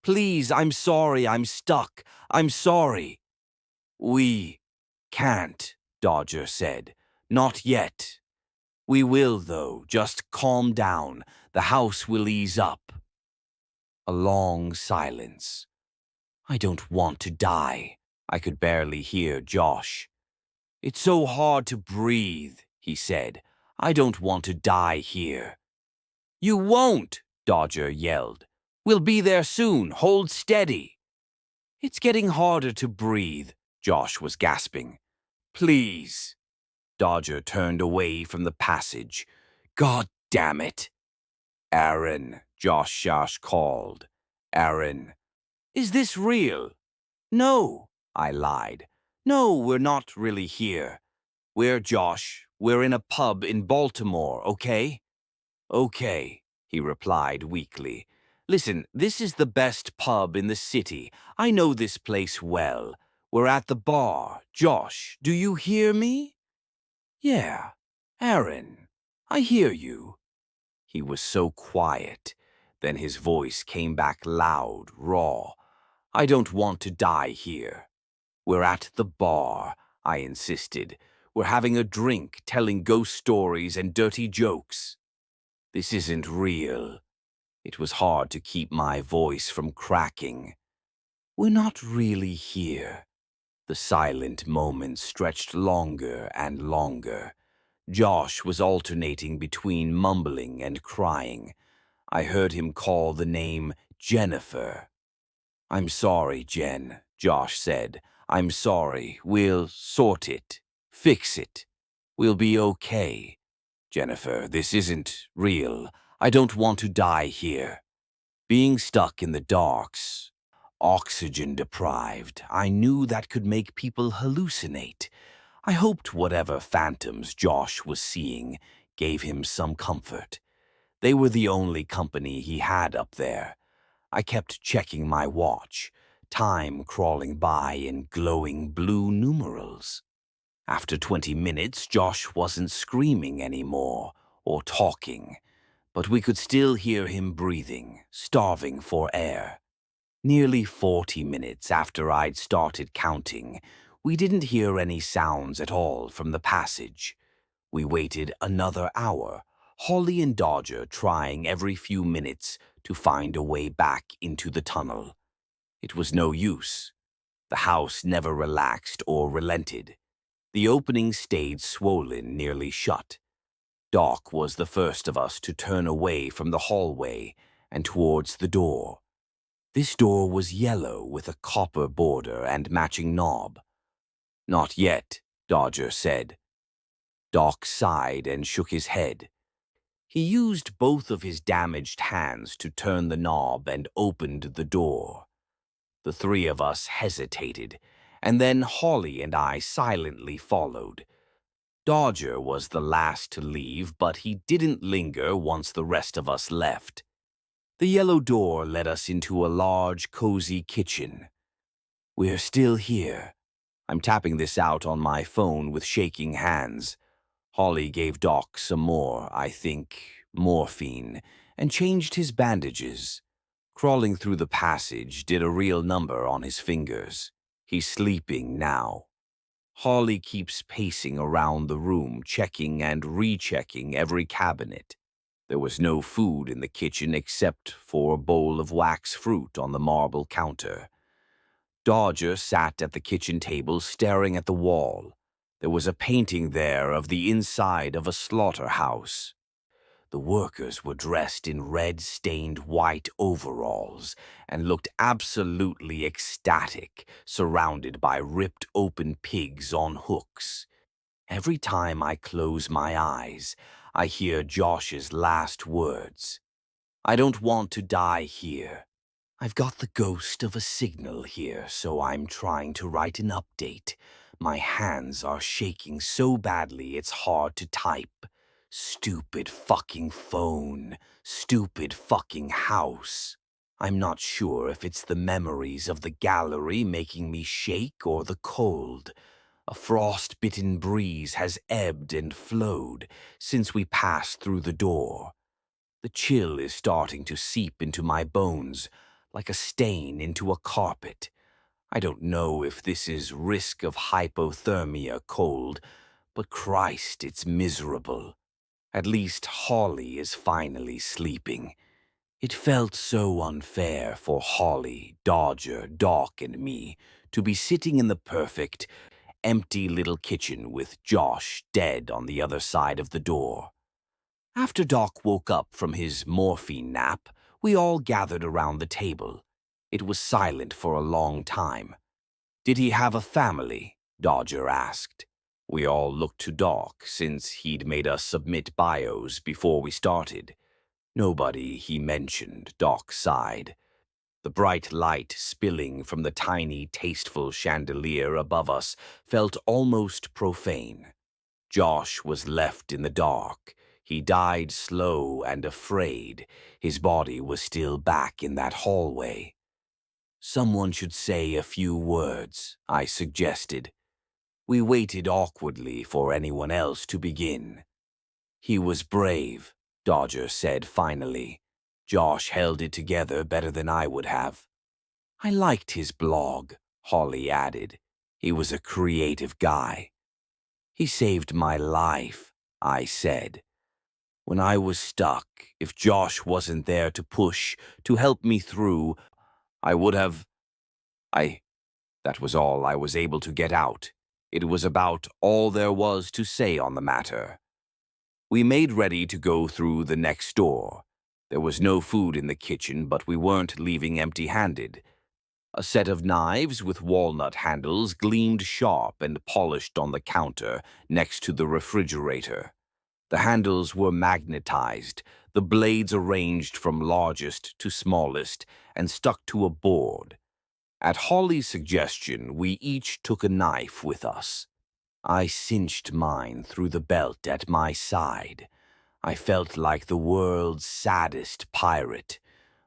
"Please, I'm sorry, I'm stuck. I'm sorry." "We can't," Dodger said. Not yet. We will, though. Just calm down. The house will ease up. A long silence. I don't want to die. I could barely hear Josh. It's so hard to breathe, he said. I don't want to die here. You won't, Dodger yelled. We'll be there soon. Hold steady. It's getting harder to breathe, Josh was gasping. Please. Dodger turned away from the passage. God damn it. Aaron, Josh called. Aaron. Is this real? No, I lied. No, we're not really here. We're Josh. We're in a pub in Baltimore, okay? Okay, he replied weakly. Listen, this is the best pub in the city. I know this place well. We're at the bar. Josh, do you hear me? Yeah, Aaron, I hear you. He was so quiet. Then his voice came back loud, raw. I don't want to die here. We're at the bar, I insisted. We're having a drink, telling ghost stories and dirty jokes. This isn't real. It was hard to keep my voice from cracking. We're not really here. The silent moments stretched longer and longer. Josh was alternating between mumbling and crying. I heard him call the name Jennifer. I'm sorry, Jen, Josh said. I'm sorry. We'll sort it. Fix it. We'll be okay. Jennifer, this isn't real. I don't want to die here. Being stuck in the darks, oxygen deprived, I knew that could make people hallucinate. I hoped whatever phantoms Josh was seeing gave him some comfort. They were the only company he had up there. I kept checking my watch, time crawling by in glowing blue numerals. After 20 minutes, Josh wasn't screaming anymore or talking, but we could still hear him breathing, starving for air. Nearly 40 minutes after I'd started counting, we didn't hear any sounds at all from the passage. We waited another hour, Holly and Dodger trying every few minutes to find a way back into the tunnel. It was no use. The house never relaxed or relented. The opening stayed swollen, nearly shut. Doc was the first of us to turn away from the hallway and towards the door. This door was yellow with a copper border and matching knob. Not yet, Dodger said. Doc sighed and shook his head. He used both of his damaged hands to turn the knob and opened the door. The three of us hesitated, and then Holly and I silently followed. Dodger was the last to leave, but he didn't linger once the rest of us left. The yellow door led us into a large, cozy kitchen. We're still here. I'm tapping this out on my phone with shaking hands. Holly gave Doc some more, I think, morphine, and changed his bandages. Crawling through the passage did a real number on his fingers. He's sleeping now. Holly keeps pacing around the room, checking and rechecking every cabinet. There was no food in the kitchen except for a bowl of wax fruit on the marble counter. Dodger sat at the kitchen table staring at the wall. There was a painting there of the inside of a slaughterhouse. The workers were dressed in red-stained white overalls and looked absolutely ecstatic, surrounded by ripped open pigs on hooks. Every time I close my eyes, I hear Josh's last words. I don't want to die here. I've got the ghost of a signal here, so I'm trying to write an update. My hands are shaking so badly it's hard to type. Stupid fucking phone. Stupid fucking house. I'm not sure if it's the memories of the gallery making me shake or the cold. A frost-bitten breeze has ebbed and flowed since we passed through the door. The chill is starting to seep into my bones, like a stain into a carpet. I don't know if this is risk of hypothermia cold, But Christ, it's miserable. At least Holly is finally sleeping. It felt so unfair for Holly, Dodger, Doc, and me to be sitting in the perfect, empty little kitchen with Josh dead on the other side of the door. After Doc woke up from his morphine nap, we all gathered around the table. It was silent for a long time. Did he have a family? Dodger asked. We all looked to Doc, since he'd made us submit bios before we started. Nobody, he mentioned, Doc sighed. The bright light spilling from the tiny, tasteful chandelier above us felt almost profane. Josh was left in the dark. He died slow and afraid. His body was still back in that hallway. Someone should say a few words, I suggested. We waited awkwardly for anyone else to begin. He was brave, Dodger said finally. Josh held it together better than I would have. I liked his blog, Holly added. He was a creative guy. He saved my life, I said. When I was stuck, if Josh wasn't there to push, to help me through, I would have... That was all I was able to get out. It was about all there was to say on the matter. We made ready to go through the next door. There was no food in the kitchen, but we weren't leaving empty-handed. A set of knives with walnut handles gleamed sharp and polished on the counter next to the refrigerator. The handles were magnetized, the blades arranged from largest to smallest and stuck to a board. At Holly's suggestion, we each took a knife with us. I cinched mine through the belt at my side. I felt like the world's saddest pirate.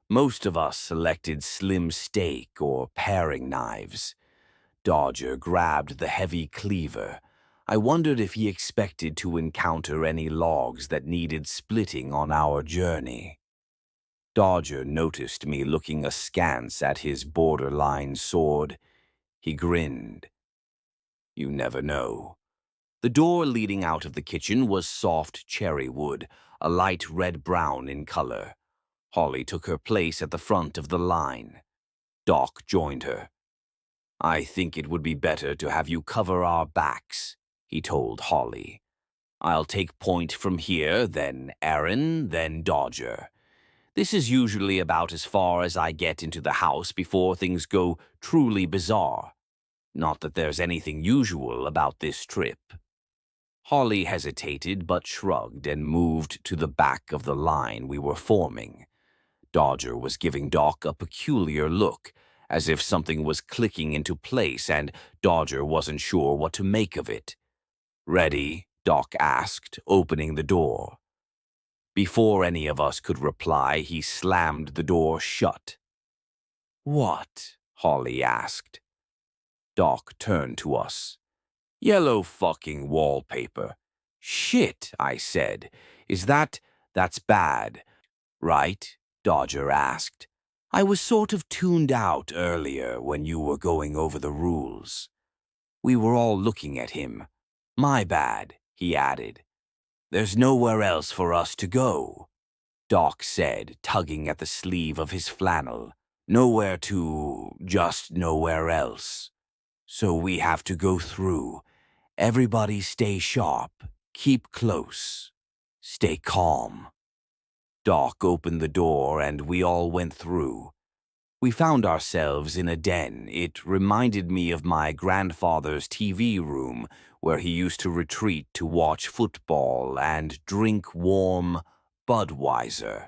Most of us selected slim steak or paring knives. Dodger grabbed the heavy cleaver. I wondered if he expected to encounter any logs that needed splitting on our journey. Dodger noticed me looking askance at his borderline sword. He grinned. You never know. The door leading out of the kitchen was soft cherry wood, a light red-brown in color. Holly took her place at the front of the line. Doc joined her. I think it would be better to have you cover our backs, he told Holly. I'll take point from here, then Aaron, then Dodger. This is usually about as far as I get into the house before things go truly bizarre. Not that there's anything usual about this trip. Holly hesitated but shrugged and moved to the back of the line we were forming. Dodger was giving Doc a peculiar look, as if something was clicking into place and Dodger wasn't sure what to make of it. Ready? Doc asked, opening the door. Before any of us could reply, he slammed the door shut. What? Holly asked. Doc turned to us. Yellow fucking wallpaper. Shit, I said. That's bad, right? Dodger asked. I was sort of tuned out earlier when you were going over the rules. We were all looking at him. My bad, he added. There's nowhere else for us to go, Doc said, tugging at the sleeve of his flannel. Just nowhere else. So we have to go through. Everybody stay sharp, keep close, stay calm. Doc opened the door and we all went through. We found ourselves in a den. It reminded me of my grandfather's TV room, where he used to retreat to watch football and drink warm Budweiser.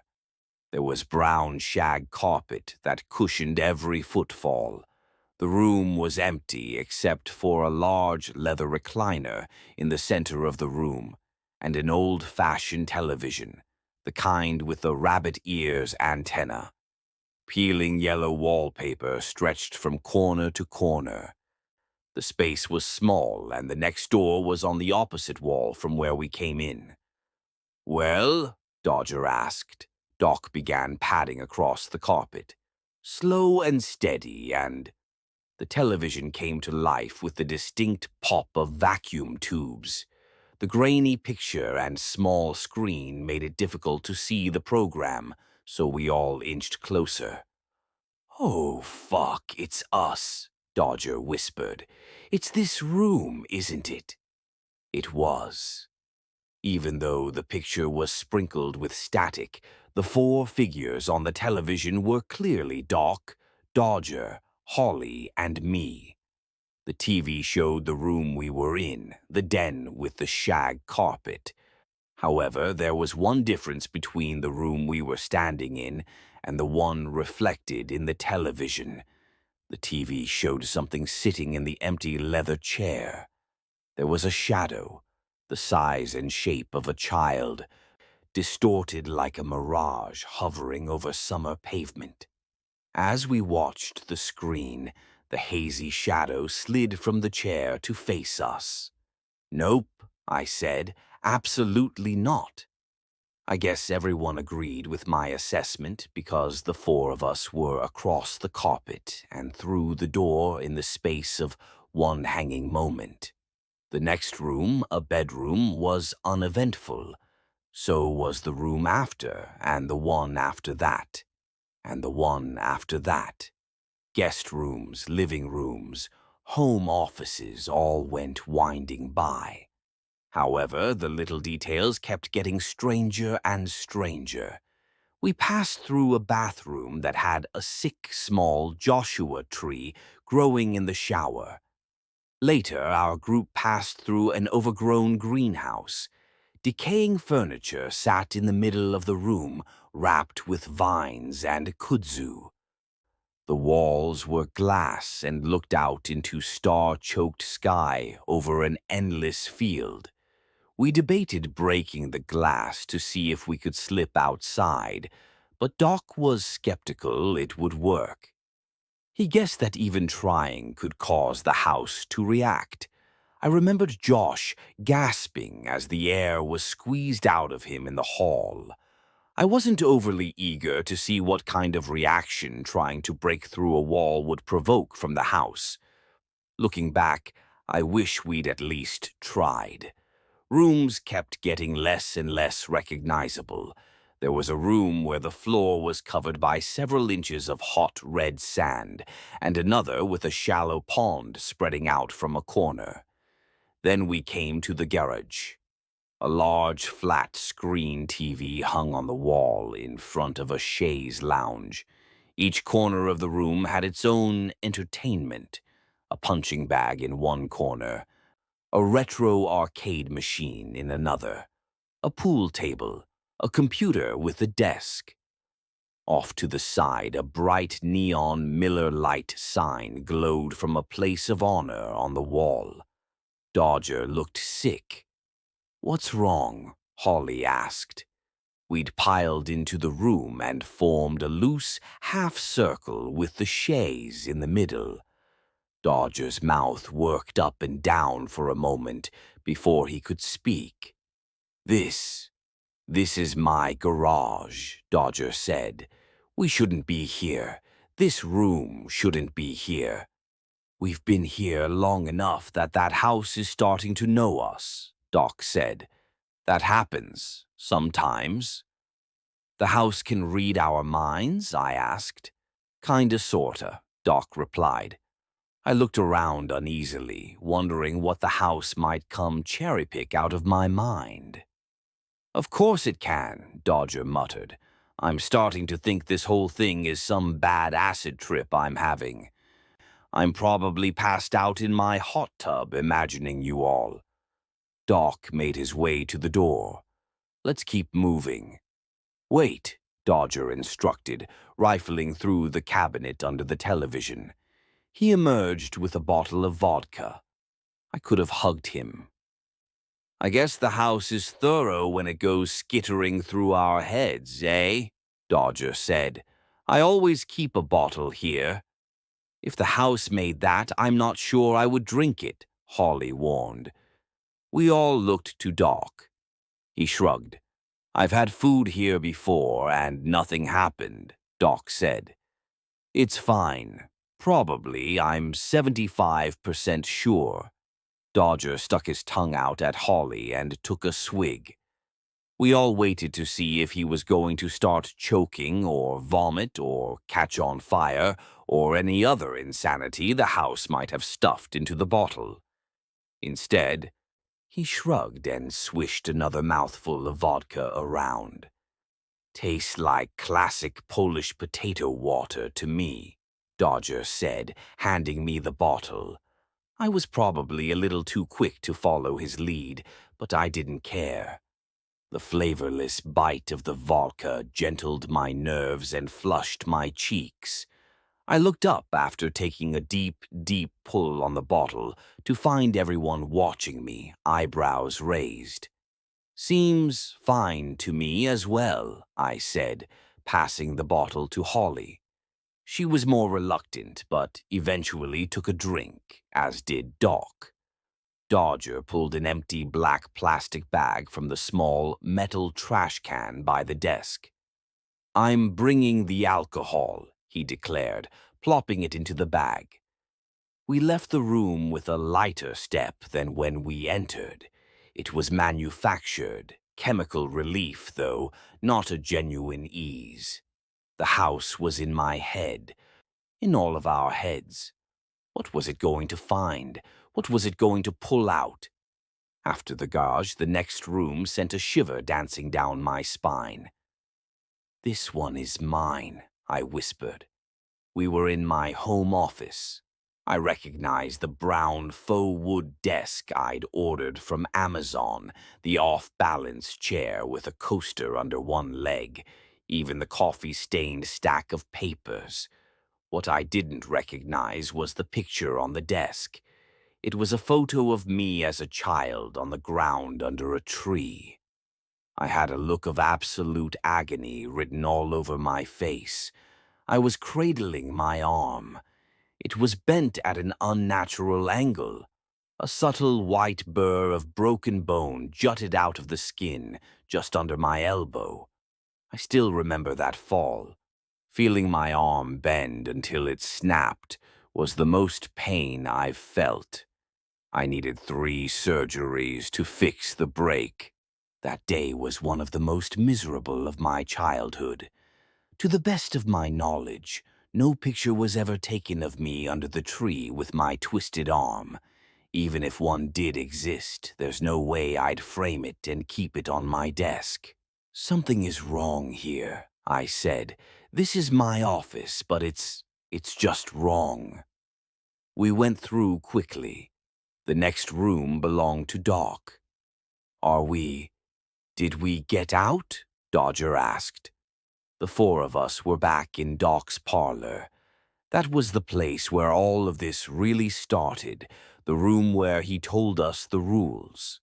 There was brown shag carpet that cushioned every footfall. The room was empty except for a large leather recliner in the center of the room and an old-fashioned television, the kind with the rabbit ears antenna. Peeling yellow wallpaper stretched from corner to corner. The space was small, and the next door was on the opposite wall from where we came in. Well? Dodger asked. Doc began padding across the carpet. Slow and steady, and... The television came to life with the distinct pop of vacuum tubes. The grainy picture and small screen made it difficult to see the program, so we all inched closer. "Oh, fuck, it's us," Dodger whispered. "It's this room, isn't it?" It was. Even though the picture was sprinkled with static, the four figures on the television were clearly Doc, Dodger, Holly, and me. The TV showed the room we were in, the den with the shag carpet. However, there was one difference between the room we were standing in and the one reflected in the television. The TV showed something sitting in the empty leather chair. There was a shadow, the size and shape of a child, distorted like a mirage hovering over summer pavement. As we watched the screen, the hazy shadow slid from the chair to face us. "Nope," I said, "absolutely not." I guess everyone agreed with my assessment because the four of us were across the carpet and through the door in the space of one hanging moment. The next room, a bedroom, was uneventful. So was the room after, and the one after that, and the one after that. Guest rooms, living rooms, home offices all went winding by. However, the little details kept getting stranger and stranger. We passed through a bathroom that had a sick, small Joshua tree growing in the shower. Later, our group passed through an overgrown greenhouse. Decaying furniture sat in the middle of the room, wrapped with vines and kudzu. The walls were glass and looked out into star-choked sky over an endless field. We debated breaking the glass to see if we could slip outside, but Doc was skeptical it would work. He guessed that even trying could cause the house to react. I remembered Josh gasping as the air was squeezed out of him in the hall. I wasn't overly eager to see what kind of reaction trying to break through a wall would provoke from the house. Looking back, I wish we'd at least tried. Rooms kept getting less and less recognizable. There was a room where the floor was covered by several inches of hot red sand, and another with a shallow pond spreading out from a corner. Then we came to the garage. A large flat screen TV hung on the wall in front of a chaise lounge. Each corner of the room had its own entertainment. A punching bag in one corner, a retro arcade machine in another, a pool table, a computer with a desk. Off to the side, a bright neon Miller Lite sign glowed from a place of honor on the wall. Dodger looked sick. "What's wrong?" Holly asked. We'd piled into the room and formed a loose half-circle with the chaise in the middle. Dodger's mouth worked up and down for a moment before he could speak. This is my garage," Dodger said. "We shouldn't be here. This room shouldn't be here. We've been here long enough that house is starting to know us," Doc said. "That happens, sometimes." "The house can read our minds?" I asked. "Kinda sorta," Doc replied. I looked around uneasily, wondering what the house might come cherry-pick out of my mind. "Of course it can," Dodger muttered. "I'm starting to think this whole thing is some bad acid trip I'm having. I'm probably passed out in my hot tub imagining you all." Doc made his way to the door. "Let's keep moving." "Wait," Dodger instructed, rifling through the cabinet under the television. He emerged with a bottle of vodka. I could have hugged him. "I guess the house is thorough when it goes skittering through our heads, eh?" Dodger said. "I always keep a bottle here." "If the house made that, I'm not sure I would drink it," Holly warned. We all looked to Doc. He shrugged. "I've had food here before, and nothing happened," Doc said. "It's fine. Probably, I'm 75% sure." Dodger stuck his tongue out at Holly and took a swig. We all waited to see if he was going to start choking or vomit or catch on fire or any other insanity the house might have stuffed into the bottle. Instead, he shrugged and swished another mouthful of vodka around. "Tastes like classic Polish potato water to me," Dodger said, handing me the bottle. I was probably a little too quick to follow his lead, but I didn't care. The flavorless bite of the vodka gentled my nerves and flushed my cheeks. I looked up after taking a deep, deep pull on the bottle to find everyone watching me, eyebrows raised. "Seems fine to me as well," I said, passing the bottle to Holly. She was more reluctant, but eventually took a drink, as did Doc. Dodger pulled an empty black plastic bag from the small metal trash can by the desk. "I'm bringing the alcohol," he declared, plopping it into the bag. We left the room with a lighter step than when we entered. It was manufactured, chemical relief, though, not a genuine ease. The house was in my head, in all of our heads. What was it going to find? What was it going to pull out? After the gauge, the next room sent a shiver dancing down my spine. "This one is mine," I whispered. We were in my home office. I recognized the brown faux wood desk I'd ordered from Amazon, the off-balance chair with a coaster under one leg, even the coffee-stained stack of papers. What I didn't recognize was the picture on the desk. It was a photo of me as a child on the ground under a tree. I had a look of absolute agony written all over my face. I was cradling my arm. It was bent at an unnatural angle. A subtle white burr of broken bone jutted out of the skin just under my elbow. I still remember that fall. Feeling my arm bend until it snapped was the most pain I've felt. I needed 3 surgeries to fix the break. That day was one of the most miserable of my childhood. To the best of my knowledge, no picture was ever taken of me under the tree with my twisted arm. Even if one did exist, there's no way I'd frame it and keep it on my desk. "Something is wrong here," I said. "This is my office, but it's just wrong." We went through quickly. The next room belonged to Doc. Did we get out?" Dodger asked. The 4 of us were back in Doc's parlor. That was the place where all of this really started, the room where he told us the rules,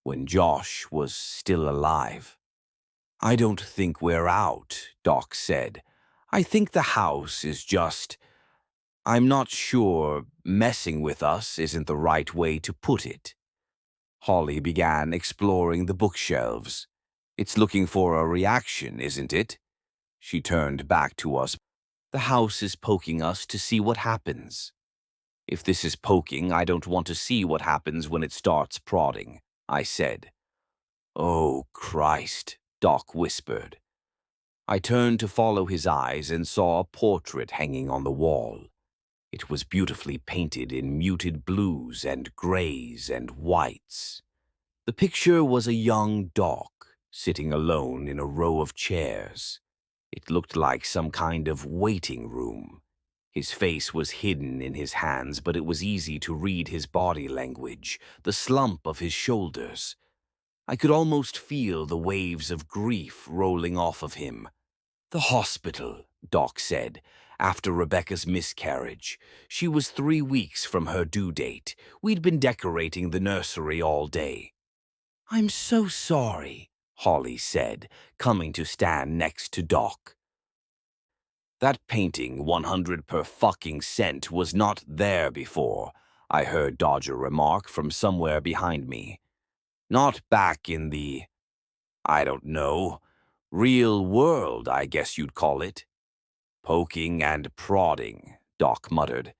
when Josh was still alive. "I don't think we're out," Doc said. "I think the house is just... I'm not sure messing with us isn't the right way to put it." Holly began exploring the bookshelves. "It's looking for a reaction, isn't it?" She turned back to us. "The house is poking us to see what happens." "If this is poking, I don't want to see what happens when it starts prodding," I said. "Oh, Christ," Doc whispered. I turned to follow his eyes and saw a portrait hanging on the wall. It was beautifully painted in muted blues and grays and whites. The picture was a young Doc, sitting alone in a row of chairs. It looked like some kind of waiting room. His face was hidden in his hands, but it was easy to read his body language, the slump of his shoulders. I could almost feel the waves of grief rolling off of him. "The hospital," Doc said, "after Rebecca's miscarriage. She was 3 weeks from her due date. We'd been decorating the nursery all day." "I'm so sorry," Holly said, coming to stand next to Doc. "That painting 100 per fucking cent was not there before," I heard Dodger remark from somewhere behind me. "Not back in the, I don't know, real world, I guess you'd call it." "Poking and prodding," Doc muttered.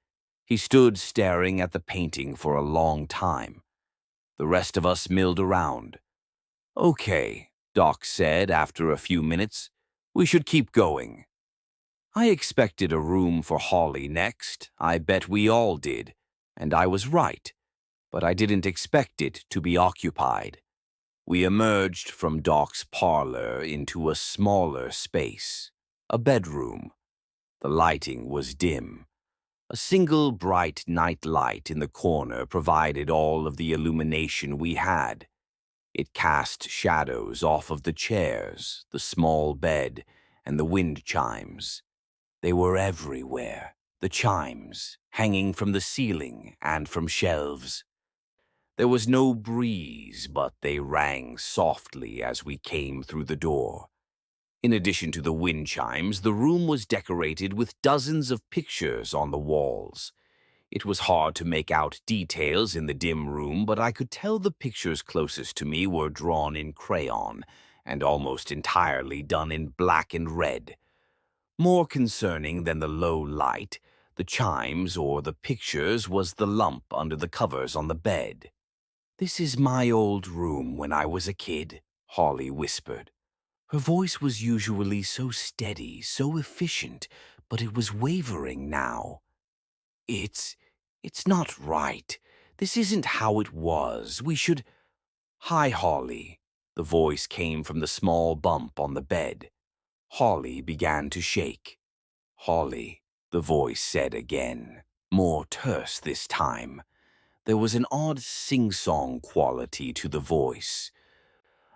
He stood staring at the painting for a long time. The rest of us milled around. "Okay," Doc said after a few minutes. "We should keep going." I expected a room for Holly next. I bet we all did. And I was right. But I didn't expect it to be occupied. We emerged from Doc's parlor into a smaller space. A bedroom. The lighting was dim. A single bright night light in the corner provided all of the illumination we had. It cast shadows off of the chairs, the small bed, and the wind chimes. They were everywhere, the chimes, hanging from the ceiling and from shelves. There was no breeze, but they rang softly as we came through the door. In addition to the wind chimes, the room was decorated with dozens of pictures on the walls. It was hard to make out details in the dim room, but I could tell the pictures closest to me were drawn in crayon and almost entirely done in black and red. More concerning than the low light, the chimes or the pictures was the lump under the covers on the bed. "This is my old room when I was a kid," Holly whispered. Her voice was usually so steady, so efficient, but it was wavering now. It's not right. This isn't how it was. We should—" "Hi, Holly." The voice came from the small bump on the bed. Holly began to shake. "Holly," the voice said again, more terse this time. There was an odd sing-song quality to the voice,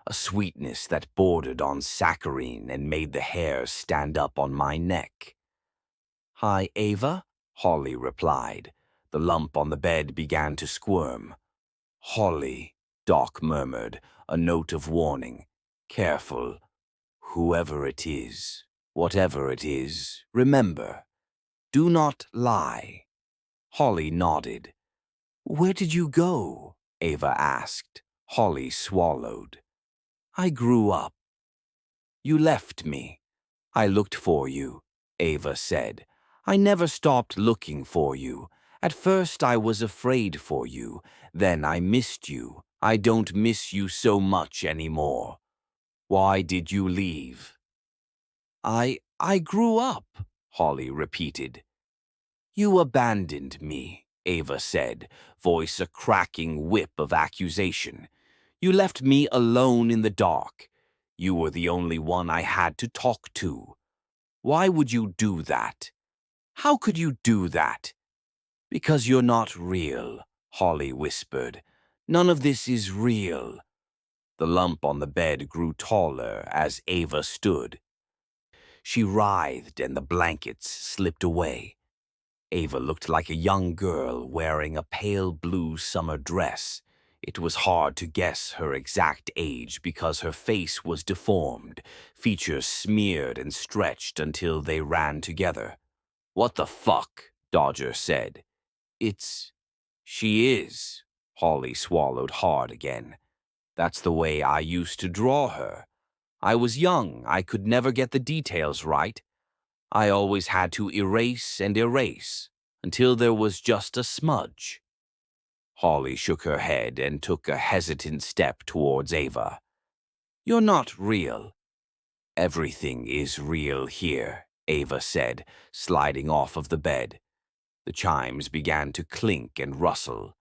a sweetness that bordered on saccharine and made the hair stand up on my neck. "Hi, Ava," Holly replied. The lump on the bed began to squirm. "Holly," Doc murmured, a note of warning. "Careful. Whoever it is, whatever it is, remember, do not lie." Holly nodded. "Where did you go?" Ava asked. Holly swallowed. "I grew up." "You left me. I looked for you," Ava said. "I never stopped looking for you. At first I was afraid for you. Then I missed you. I don't miss you so much anymore. Why did you leave?" I grew up," Holly repeated. "You abandoned me," Ava said, voice a cracking whip of accusation. "You left me alone in the dark. You were the only one I had to talk to. Why would you do that? How could you do that?" "Because you're not real," Holly whispered. "None of this is real." The lump on the bed grew taller as Ava stood. She writhed and the blankets slipped away. Ava looked like a young girl wearing a pale blue summer dress. It was hard to guess her exact age because her face was deformed, features smeared and stretched until they ran together. "What the fuck?" Dodger said. She is." Holly swallowed hard again. "That's the way I used to draw her. I was young, I could never get the details right. I always had to erase and erase, until there was just a smudge." Holly shook her head and took a hesitant step towards Ava. "You're not real." "Everything is real here," Ava said, sliding off of the bed. The chimes began to clink and rustle.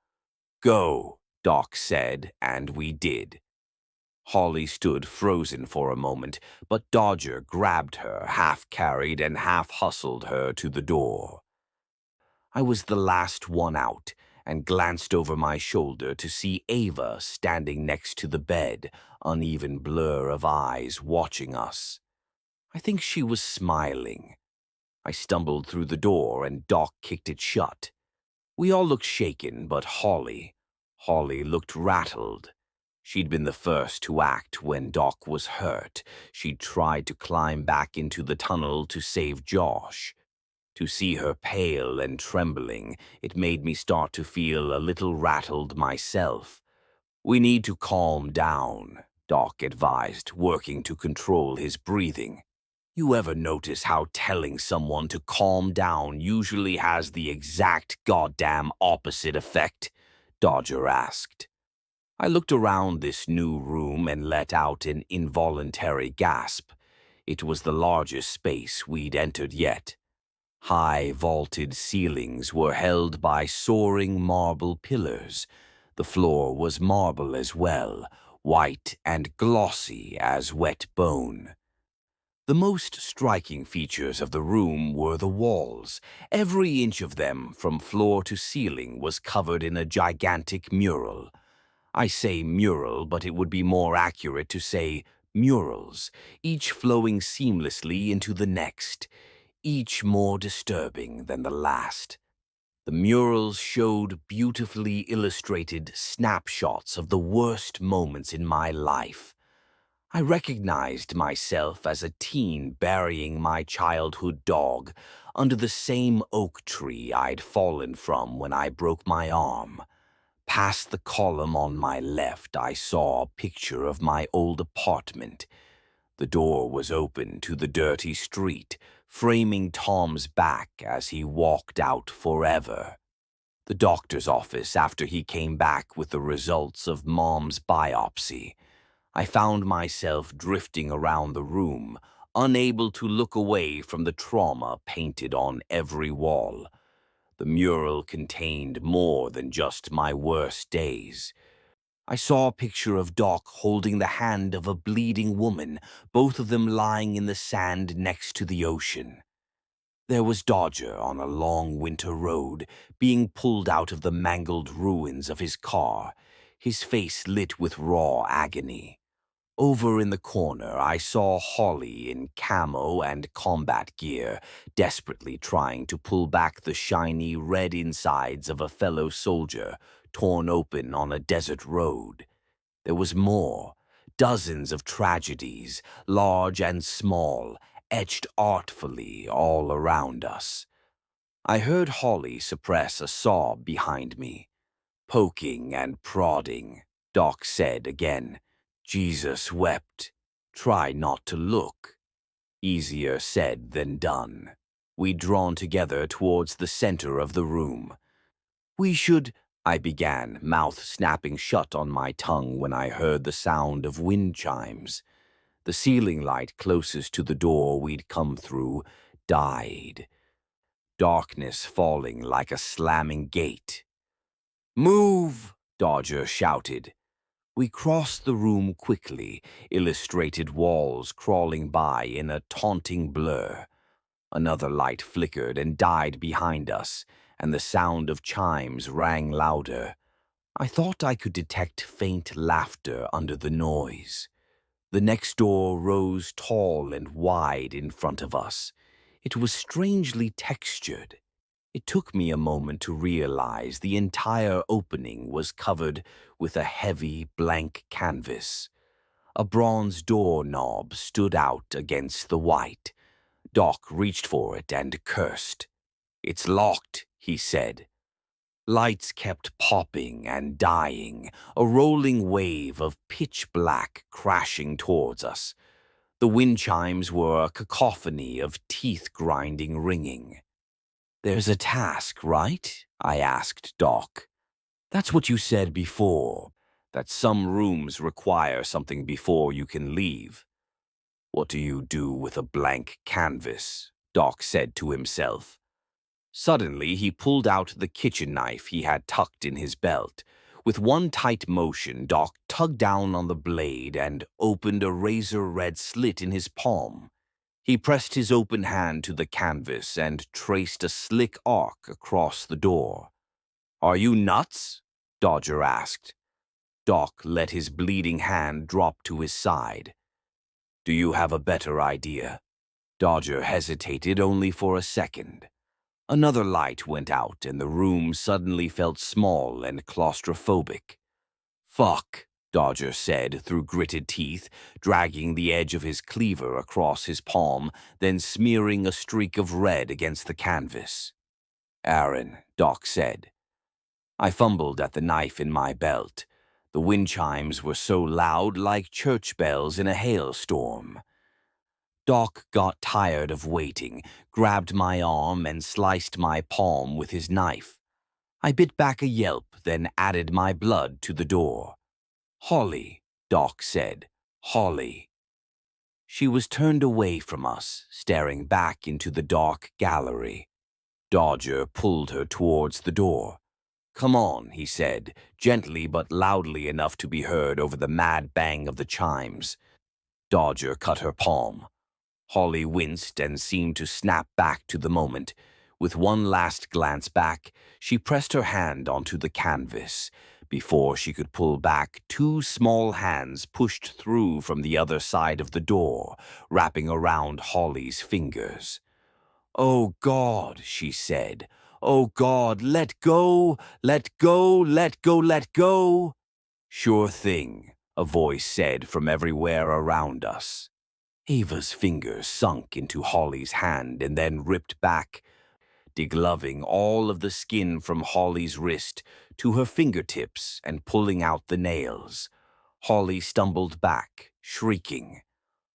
"Go," Doc said, and we did. Holly stood frozen for a moment, but Dodger grabbed her, half-carried and half-hustled her to the door. I was the last one out and glanced over my shoulder to see Ava standing next to the bed, uneven blur of eyes watching us. I think she was smiling. I stumbled through the door and Doc kicked it shut. We all looked shaken, but Holly looked rattled. She'd been the first to act when Doc was hurt. She'd tried to climb back into the tunnel to save Josh. To see her pale and trembling, it made me start to feel a little rattled myself. "We need to calm down," Doc advised, working to control his breathing. "You ever notice how telling someone to calm down usually has the exact goddamn opposite effect?" Dodger asked. I looked around this new room and let out an involuntary gasp. It was the largest space we'd entered yet. High vaulted ceilings were held by soaring marble pillars. The floor was marble as well, white and glossy as wet bone. The most striking features of the room were the walls. Every inch of them, from floor to ceiling, was covered in a gigantic mural. I say mural, but it would be more accurate to say murals, each flowing seamlessly into the next, each more disturbing than the last. The murals showed beautifully illustrated snapshots of the worst moments in my life. I recognized myself as a teen burying my childhood dog under the same oak tree I'd fallen from when I broke my arm. Past the column on my left, I saw a picture of my old apartment. The door was open to the dirty street, framing Tom's back as he walked out forever. The doctor's office after he came back with the results of Mom's biopsy. I found myself drifting around the room, unable to look away from the trauma painted on every wall. The mural contained more than just my worst days. I saw a picture of Doc holding the hand of a bleeding woman, both of them lying in the sand next to the ocean. There was Dodger on a long winter road, being pulled out of the mangled ruins of his car, his face lit with raw agony. Over in the corner, I saw Holly in camo and combat gear, desperately trying to pull back the shiny red insides of a fellow soldier, torn open on a desert road. There was more, dozens of tragedies, large and small, etched artfully all around us. I heard Holly suppress a sob behind me. Poking and prodding, Doc said again. Jesus wept. Try not to look. Easier said than done. We'd drawn together towards the center of the room. We should, I began, mouth snapping shut on my tongue when I heard the sound of wind chimes. The ceiling light closest to the door we'd come through died. Darkness falling like a slamming gate. Move! Dodger shouted. We crossed the room quickly, illustrated walls crawling by in a taunting blur. Another light flickered and died behind us, and the sound of chimes rang louder. I thought I could detect faint laughter under the noise. The next door rose tall and wide in front of us. It was strangely textured. It took me a moment to realize the entire opening was covered with a heavy, blank canvas. A bronze door knob stood out against the white. Doc reached for it and cursed. "It's locked," he said. Lights kept popping and dying, a rolling wave of pitch black crashing towards us. The wind chimes were a cacophony of teeth-grinding ringing. "There's a task, right?" I asked Doc. "That's what you said before, that some rooms require something before you can leave." "What do you do with a blank canvas?" Doc said to himself. Suddenly, he pulled out the kitchen knife he had tucked in his belt. With one tight motion, Doc tugged down on the blade and opened a razor-red slit in his palm. He pressed his open hand to the canvas and traced a slick arc across the door. "Are you nuts?" Dodger asked. Doc let his bleeding hand drop to his side. "Do you have a better idea?" Dodger hesitated only for a second. Another light went out and the room suddenly felt small and claustrophobic. "Fuck," Dodger said through gritted teeth, dragging the edge of his cleaver across his palm, then smearing a streak of red against the canvas. "Aaron," Doc said. I fumbled at the knife in my belt. The wind chimes were so loud, like church bells in a hailstorm. Doc got tired of waiting, grabbed my arm and sliced my palm with his knife. I bit back a yelp, then added my blood to the door. Holly, Doc said. Holly. She was turned away from us, staring back into the dark gallery. Dodger pulled her towards the door. "Come on," he said, gently but loudly enough to be heard over the mad bang of the chimes. Dodger cut her palm. Holly winced and seemed to snap back to the moment. With one last glance back, she pressed her hand onto the canvas. Before she could pull back, two small hands pushed through from the other side of the door, wrapping around Holly's fingers. "Oh, God," she said. "Oh, God, let go, let go, let go, let go." "Sure thing," a voice said from everywhere around us. Ava's fingers sunk into Holly's hand and then ripped back, degloving all of the skin from Holly's wrist to her fingertips and pulling out the nails. Holly stumbled back, shrieking.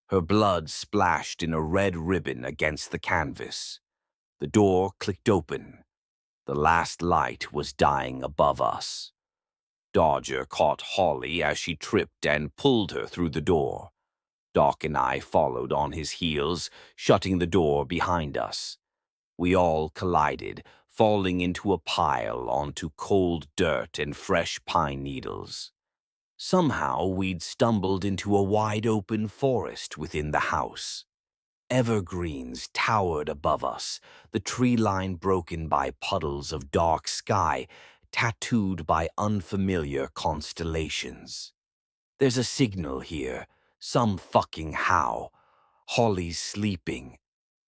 Her blood splashed in a red ribbon against the canvas. The door clicked open. The last light was dying above us. Dodger caught Holly as she tripped and pulled her through the door. Doc and I followed on his heels, shutting the door behind us. We all collided, falling into a pile onto cold dirt and fresh pine needles. Somehow we'd stumbled into a wide-open forest within the house. Evergreens towered above us, the tree line broken by puddles of dark sky, tattooed by unfamiliar constellations. "There's a signal here, some fucking how. Holly's sleeping."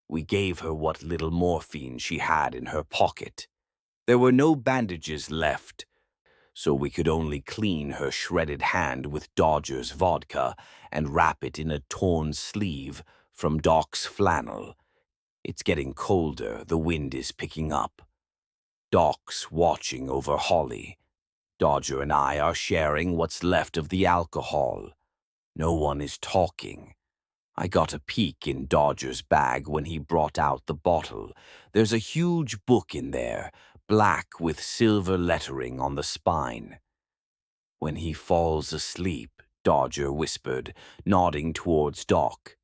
We gave her what little morphine she had in her pocket. There were no bandages left, so we could only clean her shredded hand with Dodger's vodka and wrap it in a torn sleeve from Doc's flannel. It's getting colder, the wind is picking up. Doc's watching over Holly. Dodger and I are sharing what's left of the alcohol. No one is talking. I got a peek in Dodger's bag when he brought out the bottle. There's a huge book in there, black with silver lettering on the spine. "When he falls asleep," Dodger whispered, nodding towards Doc.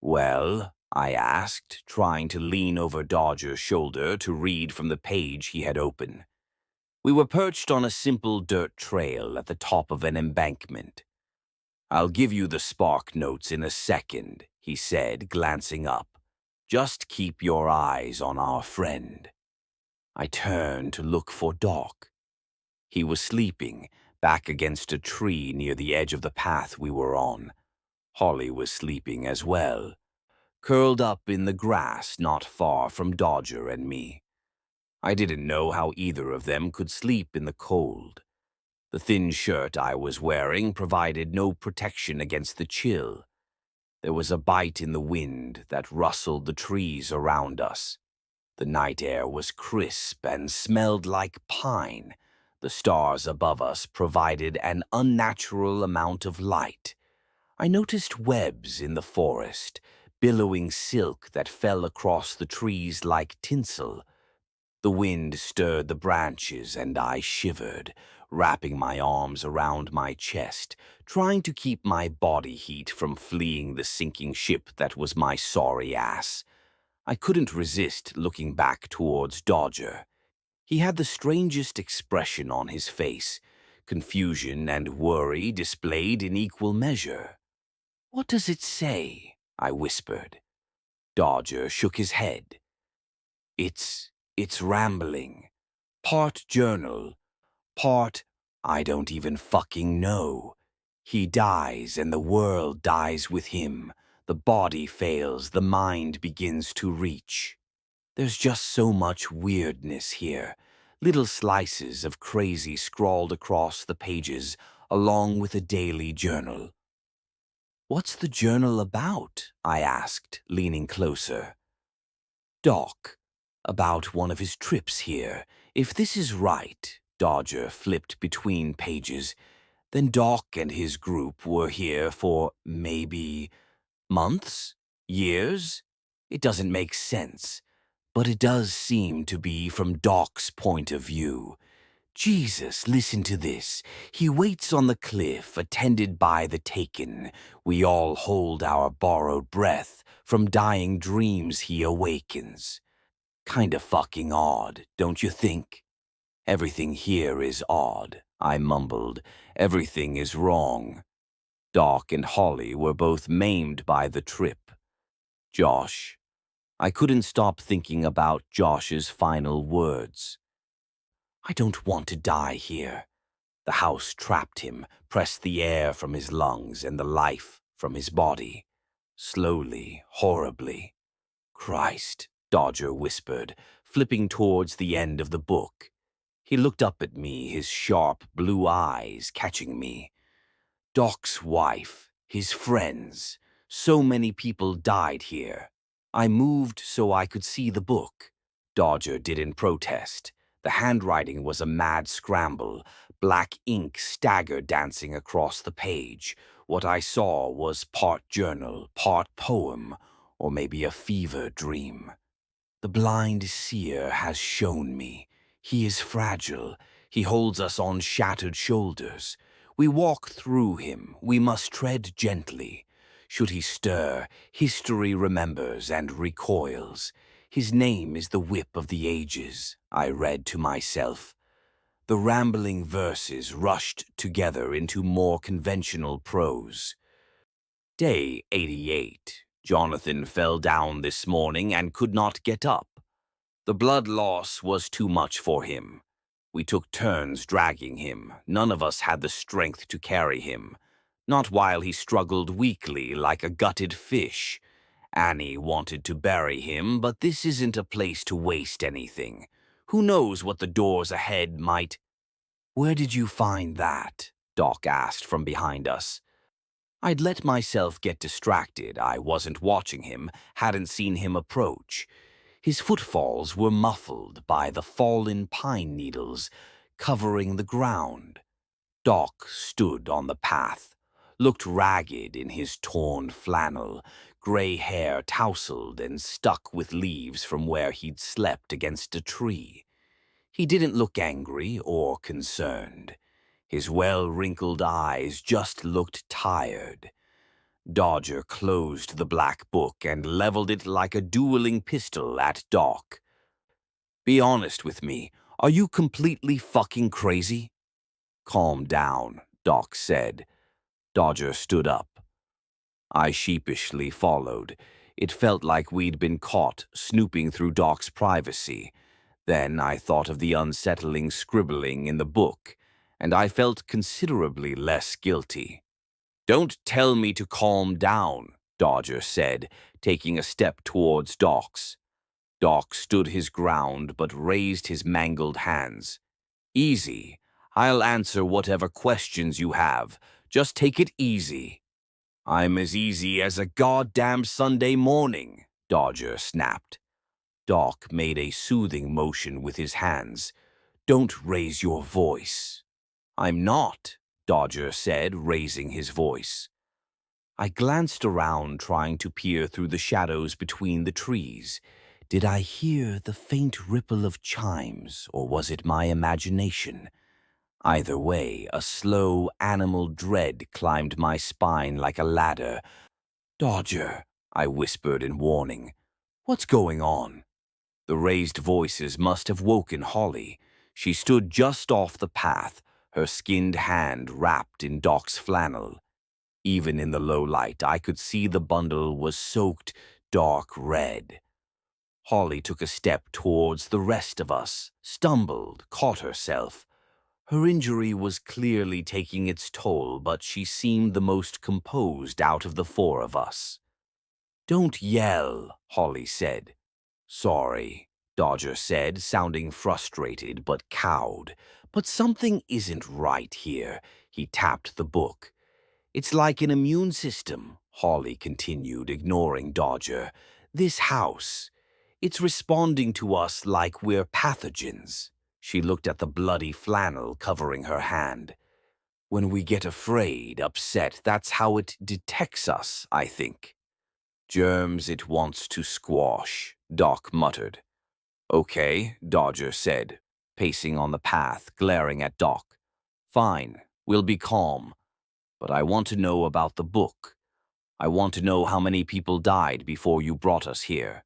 "Well?" I asked, trying to lean over Dodger's shoulder to read from the page he had opened. We were perched on a simple dirt trail at the top of an embankment. "I'll give you the spark notes in a second," he said, glancing up. "Just keep your eyes on our friend." I turned to look for Doc. He was sleeping, back against a tree near the edge of the path we were on. Holly was sleeping as well, curled up in the grass not far from Dodger and me. I didn't know how either of them could sleep in the cold. The thin shirt I was wearing provided no protection against the chill. There was a bite in the wind that rustled the trees around us. The night air was crisp and smelled like pine. The stars above us provided an unnatural amount of light. I noticed webs in the forest, billowing silk that fell across the trees like tinsel. The wind stirred the branches and I shivered, wrapping my arms around my chest, trying to keep my body heat from fleeing the sinking ship that was my sorry ass. I couldn't resist looking back towards Dodger. He had the strangest expression on his face, confusion and worry displayed in equal measure. "What does it say?" I whispered. Dodger shook his head. It's rambling. Part journal, part I don't even fucking know. He dies and the world dies with him. The body fails, the mind begins to reach. There's just so much weirdness here. Little slices of crazy scrawled across the pages, along with a daily journal. "What's the journal about?" I asked, leaning closer. "Doc, about one of his trips here. If this is right," Dodger flipped between pages, "then Doc and his group were here for maybe months? Years? It doesn't make sense, but it does seem to be from Doc's point of view. Jesus, listen to this. He waits on the cliff, attended by the taken. We all hold our borrowed breath. From dying dreams he awakens. Kinda fucking odd, don't you think? Everything here is odd, I mumbled. Everything is wrong. Doc and Holly were both maimed by the trip. Josh. I couldn't stop thinking about Josh's final words. I don't want to die here. The house trapped him, pressed the air from his lungs and the life from his body. Slowly, horribly. Christ, Dodger whispered, flipping towards the end of the book. He looked up at me, his sharp blue eyes catching me. Doc's wife, his friends. So many people died here. I moved so I could see the book. Dodger didn't protest. The handwriting was a mad scramble. Black ink staggered dancing across the page. What I saw was part journal, part poem, or maybe a fever dream. The blind seer has shown me. He is fragile. He holds us on shattered shoulders. We walk through him. We must tread gently. Should he stir, history remembers and recoils. His name is the whip of the ages, I read to myself. The rambling verses rushed together into more conventional prose. Day 88. Jonathan fell down this morning and could not get up. The blood loss was too much for him. We took turns dragging him. None of us had the strength to carry him. Not while he struggled weakly like a gutted fish. Annie wanted to bury him, but this isn't a place to waste anything. Who knows what the doors ahead might... Where did you find that? Doc asked from behind us. I'd let myself get distracted. I wasn't watching him, hadn't seen him approach. His footfalls were muffled by the fallen pine needles covering the ground. Doc stood on the path, looked ragged in his torn flannel, gray hair tousled and stuck with leaves from where he'd slept against a tree. He didn't look angry or concerned. His well-wrinkled eyes just looked tired. Dodger closed the black book and leveled it like a dueling pistol at Doc. Be honest with me, are you completely fucking crazy? Calm down, Doc said. Dodger stood up. I sheepishly followed. It felt like we'd been caught snooping through Doc's privacy. Then I thought of the unsettling scribbling in the book, and I felt considerably less guilty. Don't tell me to calm down, Dodger said, taking a step towards Doc's. Doc stood his ground but raised his mangled hands. Easy. I'll answer whatever questions you have. Just take it easy. I'm as easy as a goddamn Sunday morning, Dodger snapped. Doc made a soothing motion with his hands. Don't raise your voice. I'm not, Dodger said, raising his voice. I glanced around, trying to peer through the shadows between the trees. Did I hear the faint ripple of chimes, or was it my imagination? Either way, a slow, animal dread climbed my spine like a ladder. Dodger, I whispered in warning. What's going on? The raised voices must have woken Holly. She stood just off the path, her skinned hand wrapped in Doc's flannel. Even in the low light, I could see the bundle was soaked dark red. Holly took a step towards the rest of us, stumbled, caught herself. Her injury was clearly taking its toll, but she seemed the most composed out of the four of us. Don't yell, Holly said. Sorry, Dodger said, sounding frustrated but cowed. But something isn't right here. He tapped the book. It's like an immune system, Holly continued, ignoring Dodger. This house, it's responding to us like we're pathogens. She looked at the bloody flannel covering her hand. When we get afraid, upset, that's how it detects us, I think. Germs it wants to squash, Doc muttered. Okay, Dodger said. pacing on the path, glaring at Doc. Fine, we'll be calm. But I want to know about the book. I want to know how many people died before you brought us here.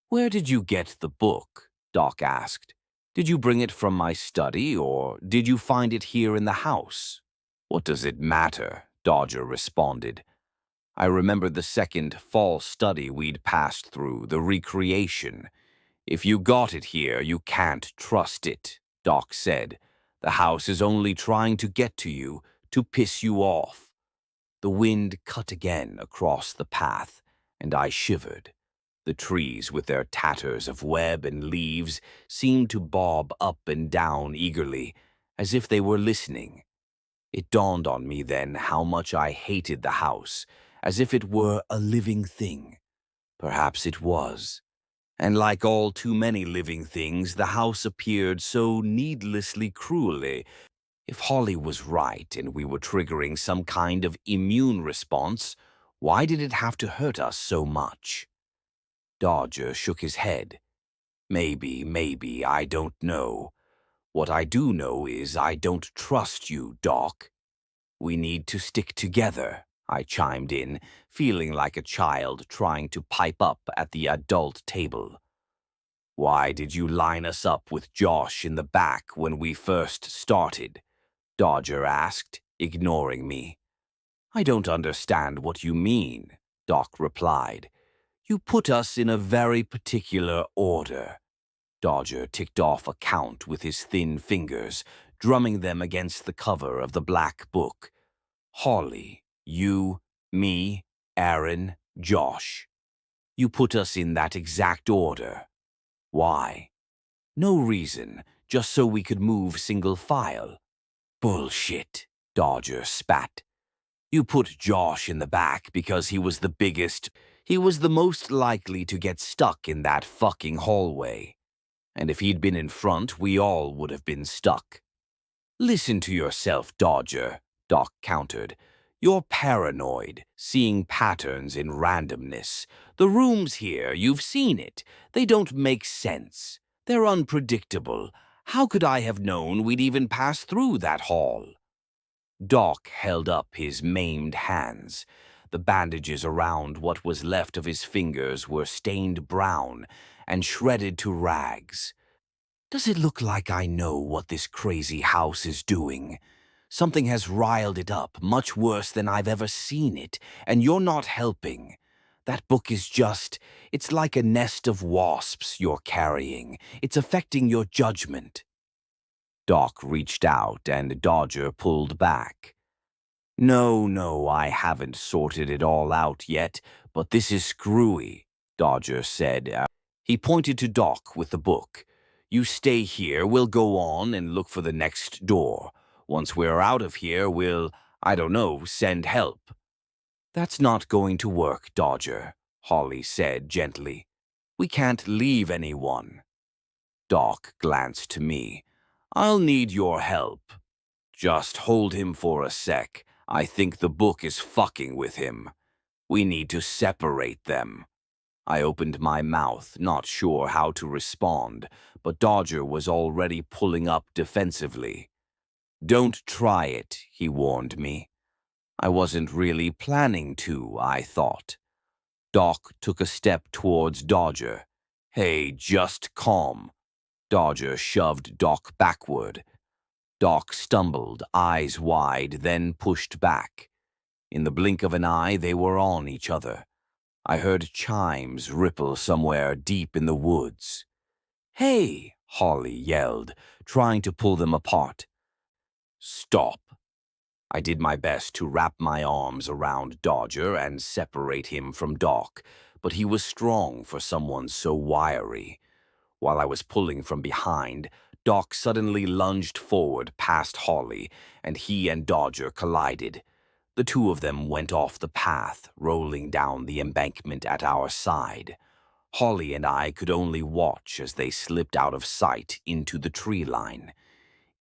Where did you get the book? Doc asked. Did you bring it from my study, or did you find it here in the house? What does it matter? Dodger responded. I remembered the second fall study we'd passed through, the recreation. If you got it here, you can't trust it, Doc said. The house is only trying to get to you, to piss you off. The wind cut again across the path, and I shivered. The trees, with their tatters of web and leaves, seemed to bob up and down eagerly, as if they were listening. It dawned on me then how much I hated the house, as if it were a living thing. Perhaps it was. And like all too many living things, the house appeared so needlessly cruelly. If Holly was right and we were triggering some kind of immune response, why did it have to hurt us so much? Dodger shook his head. Maybe, I don't know. What I do know is I don't trust you, Doc. We need to stick together, I chimed in, feeling like a child trying to pipe up at the adult table. Why did you line us up with Josh in the back when we first started? Dodger asked, ignoring me. I don't understand what you mean, Doc replied. You put us in a very particular order. Dodger ticked off a count with his thin fingers, drumming them against the cover of the black book. Holly, you, me, Aaron, Josh. You put us in that exact order. Why? No reason, just so we could move single file. Bullshit, Dodger spat. You put Josh in the back because he was the biggest. He was the most likely to get stuck in that fucking hallway. And if he'd been in front, we all would have been stuck. Listen to yourself, Dodger, Doc countered. You're paranoid, seeing patterns in randomness. The rooms here, you've seen it. They don't make sense. They're unpredictable. How could I have known we'd even pass through that hall? Doc held up his maimed hands. The bandages around what was left of his fingers were stained brown and shredded to rags. Does it look like I know what this crazy house is doing? Something has riled it up, much worse than I've ever seen it, and you're not helping. That book is it's like a nest of wasps you're carrying. It's affecting your judgment. Doc reached out and Dodger pulled back. No, I haven't sorted it all out yet, but this is screwy, Dodger said. He pointed to Doc with the book. You stay here, we'll go on and look for the next door. Once we're out of here, we'll, I don't know, send help. That's not going to work, Dodger, Holly said gently. We can't leave anyone. Doc glanced to me. I'll need your help. Just hold him for a sec. I think the book is fucking with him. We need to separate them. I opened my mouth, not sure how to respond, but Dodger was already pulling up defensively. Don't try it, he warned me. I wasn't really planning to, I thought. Doc took a step towards Dodger. Hey, just calm. Dodger shoved Doc backward. Doc stumbled, eyes wide, then pushed back. In the blink of an eye, they were on each other. I heard chimes ripple somewhere deep in the woods. Hey, Holly yelled, trying to pull them apart. Stop. I did my best to wrap my arms around Dodger and separate him from Doc, but he was strong for someone so wiry. While I was pulling from behind, Doc suddenly lunged forward past Holly, and he and Dodger collided. The two of them went off the path, rolling down the embankment at our side. Holly and I could only watch as they slipped out of sight into the tree line.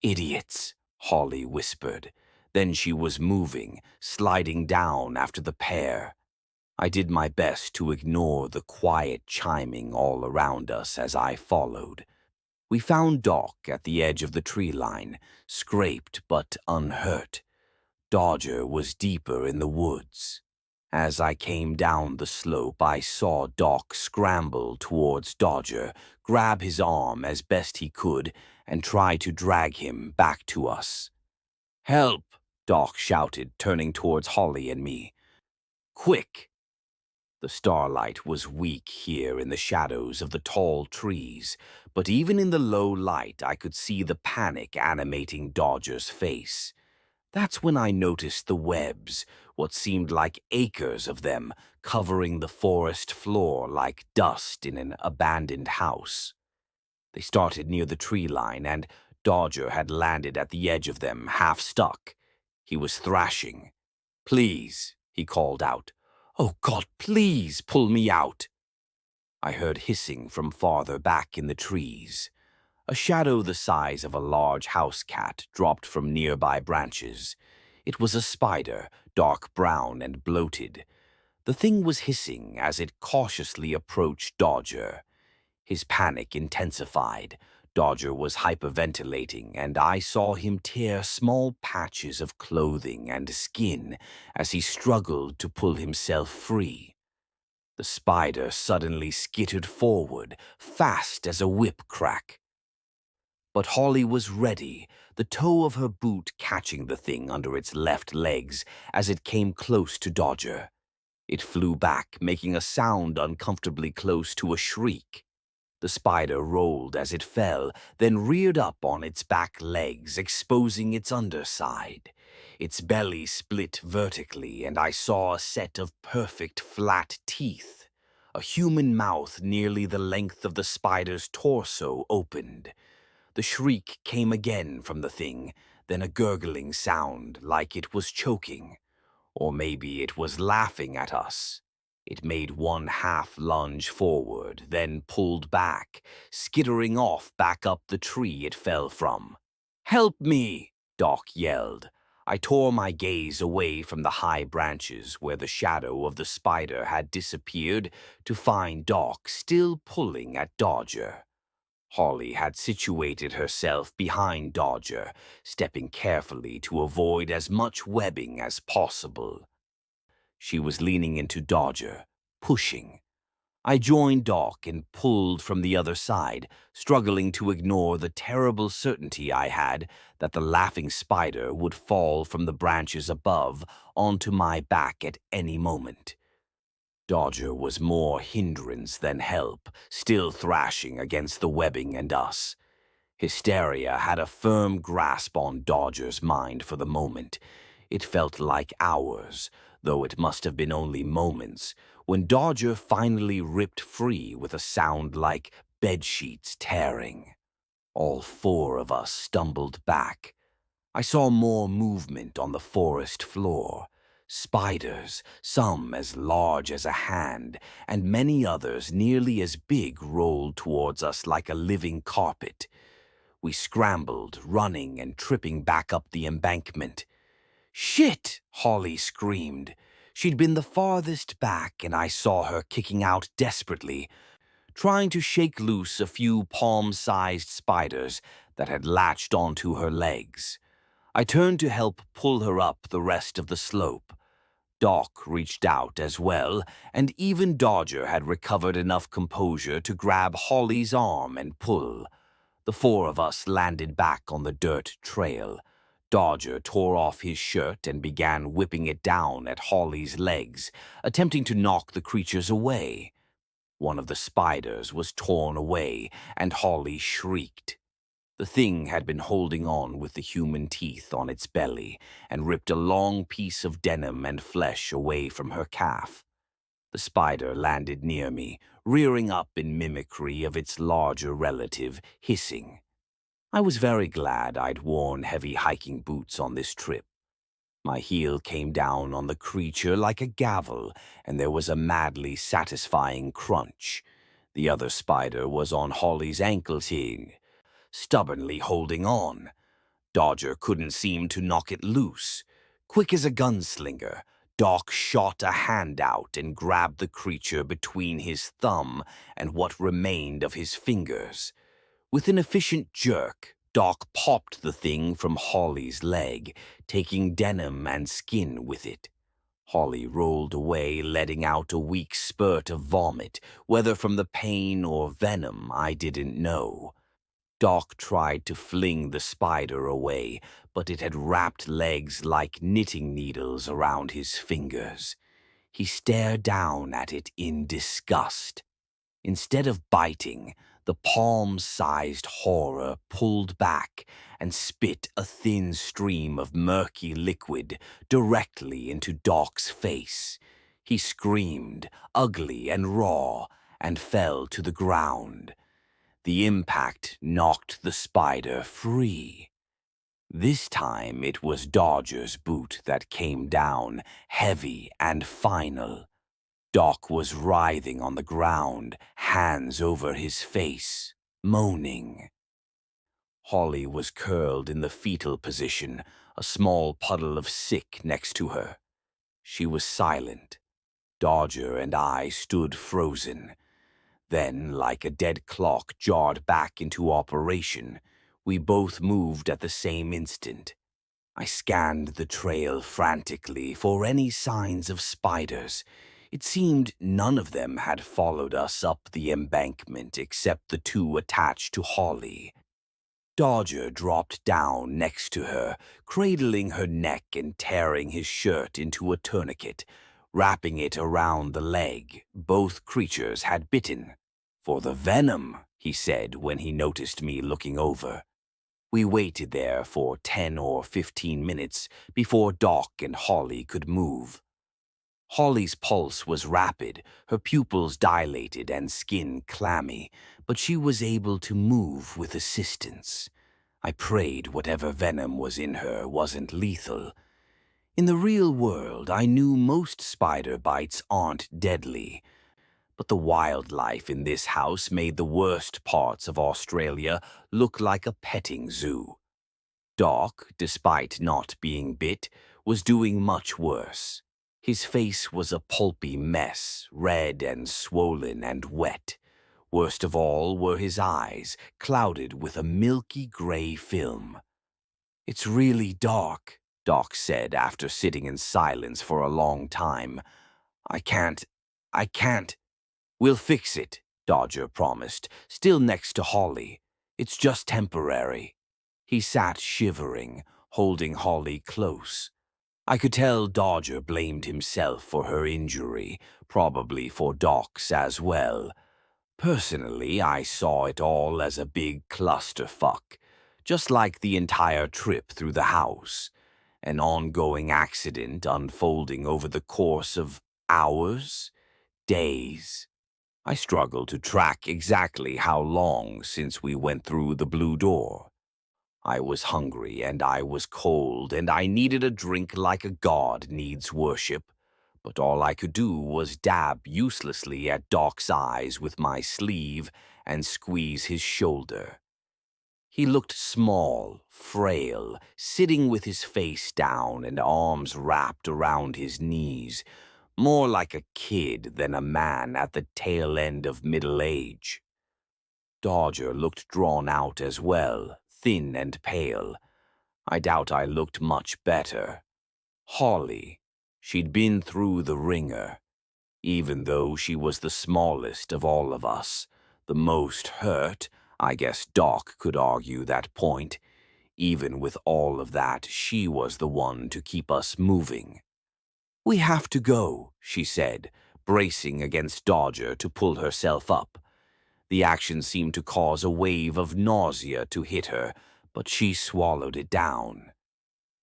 Idiots, Holly whispered. Then she was moving, sliding down after the pair. I did my best to ignore the quiet chiming all around us as I followed. We found Doc at the edge of the tree line, scraped but unhurt. Dodger was deeper in the woods. As I came down the slope, I saw Doc scramble towards Dodger, grab his arm as best he could, and try to drag him back to us. "Help!" Doc shouted, turning towards Holly and me. "Quick!" The starlight was weak here in the shadows of the tall trees, but even in the low light I could see the panic animating Dodger's face. That's when I noticed the webs, what seemed like acres of them, covering the forest floor like dust in an abandoned house. They started near the tree line, and Dodger had landed at the edge of them, half stuck. He was thrashing. "Please," he called out. "Oh God, please pull me out." I heard hissing from farther back in the trees. A shadow the size of a large house cat dropped from nearby branches. It was a spider, dark brown and bloated. The thing was hissing as it cautiously approached Dodger. His panic intensified. Dodger was hyperventilating, and I saw him tear small patches of clothing and skin as he struggled to pull himself free. The spider suddenly skittered forward, fast as a whip crack. But Holly was ready, the toe of her boot catching the thing under its left legs as it came close to Dodger. It flew back, making a sound uncomfortably close to a shriek. The spider rolled as it fell, then reared up on its back legs, exposing its underside. Its belly split vertically, and I saw a set of perfect flat teeth. A human mouth nearly the length of the spider's torso opened. The shriek came again from the thing, then a gurgling sound like it was choking. Or maybe it was laughing at us. It made one half lunge forward, then pulled back, skittering off back up the tree it fell from. "Help me!" Doc yelled. I tore my gaze away from the high branches where the shadow of the spider had disappeared to find Doc still pulling at Dodger. Holly had situated herself behind Dodger, stepping carefully to avoid as much webbing as possible. She was leaning into Dodger, pushing. I joined Doc and pulled from the other side, struggling to ignore the terrible certainty I had that the laughing spider would fall from the branches above onto my back at any moment. Dodger was more hindrance than help, still thrashing against the webbing and us. Hysteria had a firm grasp on Dodger's mind for the moment. It felt like hours, though it must have been only moments, when Dodger finally ripped free with a sound like bedsheets tearing. All four of us stumbled back. I saw more movement on the forest floor. Spiders, some as large as a hand, and many others nearly as big rolled towards us like a living carpet. We scrambled, running and tripping back up the embankment. "Shit!" Holly screamed. She'd been the farthest back, and I saw her kicking out desperately, trying to shake loose a few palm-sized spiders that had latched onto her legs. I turned to help pull her up the rest of the slope. Doc reached out as well, and even Dodger had recovered enough composure to grab Holly's arm and pull. The four of us landed back on the dirt trail. Dodger tore off his shirt and began whipping it down at Holly's legs, attempting to knock the creatures away. One of the spiders was torn away, and Holly shrieked. The thing had been holding on with the human teeth on its belly and ripped a long piece of denim and flesh away from her calf. The spider landed near me, rearing up in mimicry of its larger relative, hissing. I was very glad I'd worn heavy hiking boots on this trip. My heel came down on the creature like a gavel, and there was a madly satisfying crunch. The other spider was on Holly's ankles here, stubbornly holding on. Dodger couldn't seem to knock it loose. Quick as a gunslinger, Doc shot a hand out and grabbed the creature between his thumb and what remained of his fingers. With an efficient jerk, Doc popped the thing from Holly's leg, taking denim and skin with it. Holly rolled away, letting out a weak spurt of vomit, whether from the pain or venom I didn't know. Doc tried to fling the spider away, but it had wrapped legs like knitting needles around his fingers. He stared down at it in disgust. Instead of biting, the palm-sized horror pulled back and spit a thin stream of murky liquid directly into Doc's face. He screamed, ugly and raw, and fell to the ground. The impact knocked the spider free. This time it was Dodger's boot that came down, heavy and final. Doc was writhing on the ground, hands over his face, moaning. Holly was curled in the fetal position, a small puddle of sick next to her. She was silent. Dodger and I stood frozen. Then, like a dead clock jarred back into operation, we both moved at the same instant. I scanned the trail frantically for any signs of spiders. It seemed none of them had followed us up the embankment except the two attached to Holly. Dodger dropped down next to her, cradling her neck and tearing his shirt into a tourniquet, wrapping it around the leg both creatures had bitten. "For the venom," he said when he noticed me looking over. We waited there for 10 or 15 minutes before Doc and Holly could move. Holly's pulse was rapid, her pupils dilated and skin clammy, but she was able to move with assistance. I prayed whatever venom was in her wasn't lethal. In the real world, I knew most spider bites aren't deadly, but the wildlife in this house made the worst parts of Australia look like a petting zoo. Doc, despite not being bit, was doing much worse. His face was a pulpy mess, red and swollen and wet. Worst of all were his eyes, clouded with a milky gray film. "It's really dark," Doc said after sitting in silence for a long time. I can't. "We'll fix it," Dodger promised, still next to Holly. "It's just temporary." He sat shivering, holding Holly close. I could tell Dodger blamed himself for her injury, probably for Doc's as well. Personally, I saw it all as a big clusterfuck, just like the entire trip through the house. An ongoing accident unfolding over the course of hours, days. I struggled to track exactly how long since we went through the blue door. I was hungry and I was cold and I needed a drink like a god needs worship, but all I could do was dab uselessly at Doc's eyes with my sleeve and squeeze his shoulder. He looked small, frail, sitting with his face down and arms wrapped around his knees, more like a kid than a man at the tail end of middle age. Dodger looked drawn out as well, thin and pale. I doubt I looked much better. Holly, she'd been through the ringer. Even though she was the smallest of all of us, the most hurt, I guess Doc could argue that point. Even with all of that, she was the one to keep us moving. "We have to go," she said, bracing against Dodger to pull herself up. The action seemed to cause a wave of nausea to hit her, but she swallowed it down.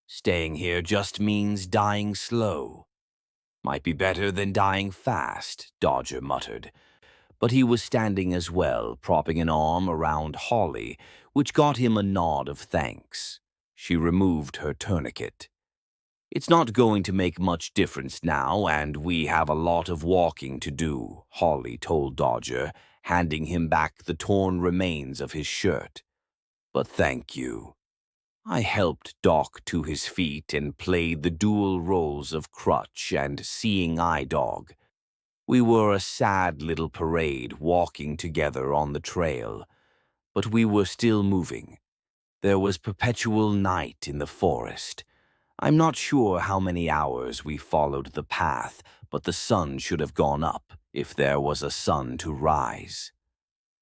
"Staying here just means dying slow." "Might be better than dying fast," Dodger muttered. But he was standing as well, propping an arm around Holly, which got him a nod of thanks. She removed her tourniquet. "It's not going to make much difference now, and we have a lot of walking to do," Holly told Dodger, handing him back the torn remains of his shirt. "But thank you." I helped Doc to his feet and played the dual roles of crutch and seeing eye dog. We were a sad little parade walking together on the trail. But we were still moving. There was perpetual night in the forest. I'm not sure how many hours we followed the path, but the sun should have gone up if there was a sun to rise.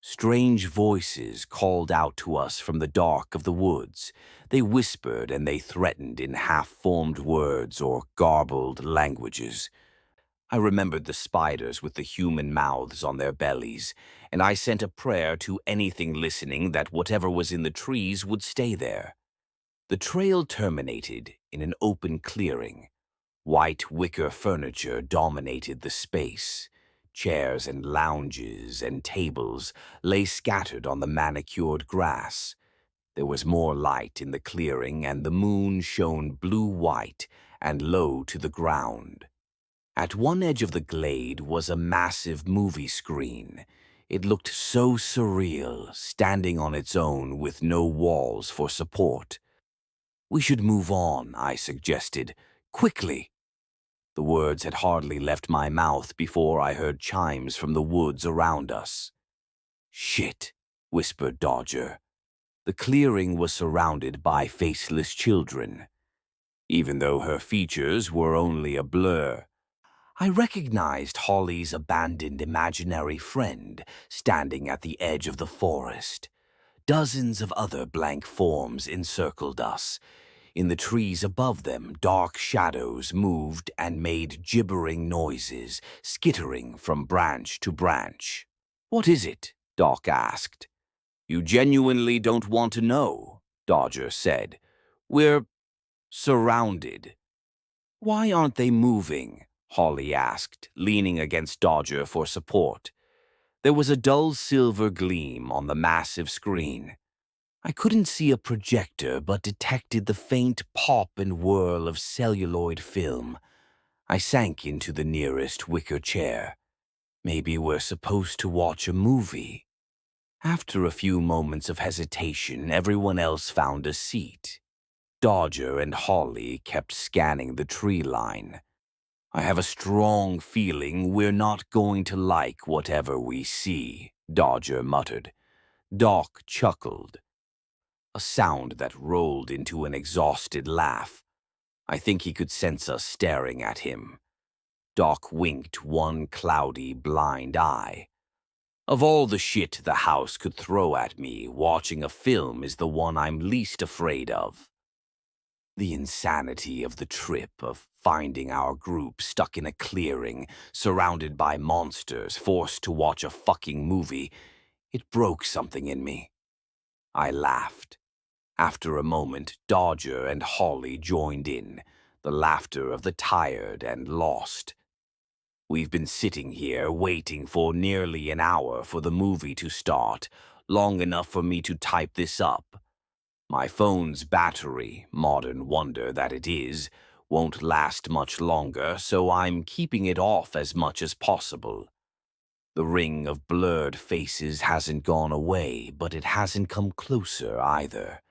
Strange voices called out to us from the dark of the woods. They whispered and they threatened in half-formed words or garbled languages. I remembered the spiders with the human mouths on their bellies, and I sent a prayer to anything listening that whatever was in the trees would stay there. The trail terminated in an open clearing. White wicker furniture dominated the space. Chairs and lounges and tables lay scattered on the manicured grass. There was more light in the clearing, and the moon shone blue-white and low to the ground. At one edge of the glade was a massive movie screen. It looked so surreal, standing on its own with no walls for support. "We should move on," I suggested. "Quickly." The words had hardly left my mouth before I heard chimes from the woods around us. "Shit," whispered Dodger. The clearing was surrounded by faceless children. Even though her features were only a blur, I recognized Holly's abandoned imaginary friend standing at the edge of the forest. Dozens of other blank forms encircled us. In the trees above them, dark shadows moved and made gibbering noises, skittering from branch to branch. "What is it?" Doc asked. "You genuinely don't want to know," Dodger said. "We're surrounded." "Why aren't they moving?" Holly asked, leaning against Dodger for support. There was a dull silver gleam on the massive screen. I couldn't see a projector, but detected the faint pop and whirl of celluloid film. I sank into the nearest wicker chair. Maybe we're supposed to watch a movie. After a few moments of hesitation, everyone else found a seat. Dodger and Holly kept scanning the tree line. "I have a strong feeling we're not going to like whatever we see," Dodger muttered. Doc chuckled, a sound that rolled into an exhausted laugh. I think he could sense us staring at him. Doc winked one cloudy, blind eye. "Of all the shit the house could throw at me, watching a film is the one I'm least afraid of." The insanity of the trip, of finding our group stuck in a clearing, surrounded by monsters, forced to watch a fucking movie, it broke something in me. I laughed. After a moment, Dodger and Holly joined in, the laughter of the tired and lost. "We've been sitting here waiting for nearly an hour for the movie to start, long enough for me to type this up. My phone's battery, modern wonder that it is, won't last much longer, so I'm keeping it off as much as possible. The ring of blurred faces hasn't gone away, but it hasn't come closer either.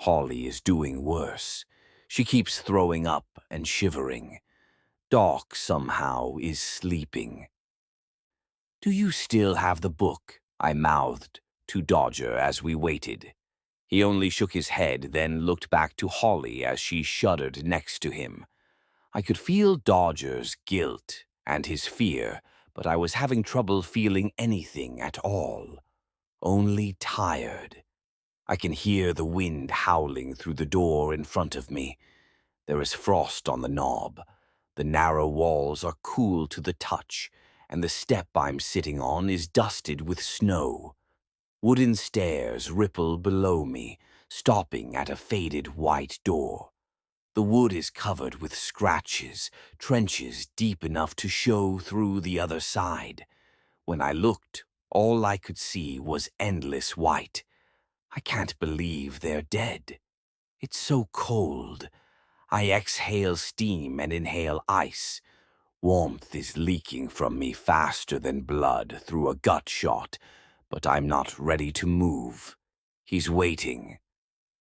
Holly is doing worse. She keeps throwing up and shivering. Doc somehow is sleeping." "Do you still have the book?" I mouthed to Dodger as we waited. He only shook his head, then looked back to Holly as she shuddered next to him. I could feel Dodger's guilt and his fear, but I was having trouble feeling anything at all. Only tired. I can hear the wind howling through the door in front of me. There is frost on the knob. The narrow walls are cool to the touch, and the step I'm sitting on is dusted with snow. Wooden stairs ripple below me, stopping at a faded white door. The wood is covered with scratches, trenches deep enough to show through the other side. When I looked, all I could see was endless white. I can't believe they're dead. It's so cold. I exhale steam and inhale ice. Warmth is leaking from me faster than blood through a gut shot, but I'm not ready to move. He's waiting.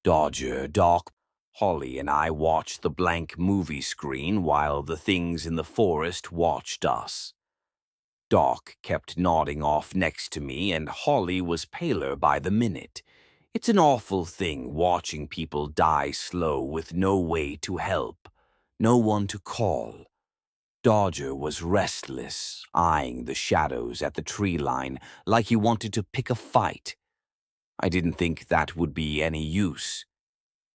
Dodger, Doc, Holly and I watched the blank movie screen while the things in the forest watched us. Doc kept nodding off next to me, and Holly was paler by the minute. It's an awful thing watching people die slow with no way to help, no one to call. Dodger was restless, eyeing the shadows at the tree line like he wanted to pick a fight. I didn't think that would be any use.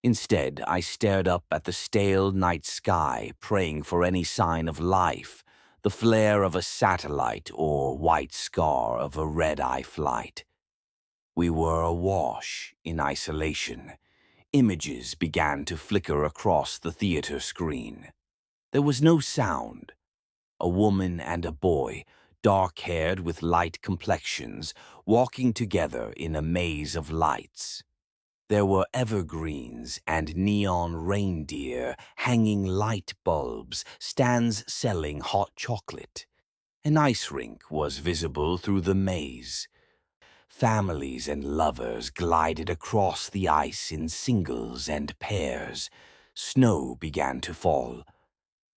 Instead, I stared up at the stale night sky, praying for any sign of life, the flare of a satellite or white scar of a red-eye flight. We were awash in isolation. Images began to flicker across the theater screen. There was no sound. A woman and a boy, dark-haired with light complexions, walking together in a maze of lights. There were evergreens and neon reindeer, hanging light bulbs, stands selling hot chocolate. An ice rink was visible through the maze. Families and lovers glided across the ice in singles and pairs. Snow began to fall.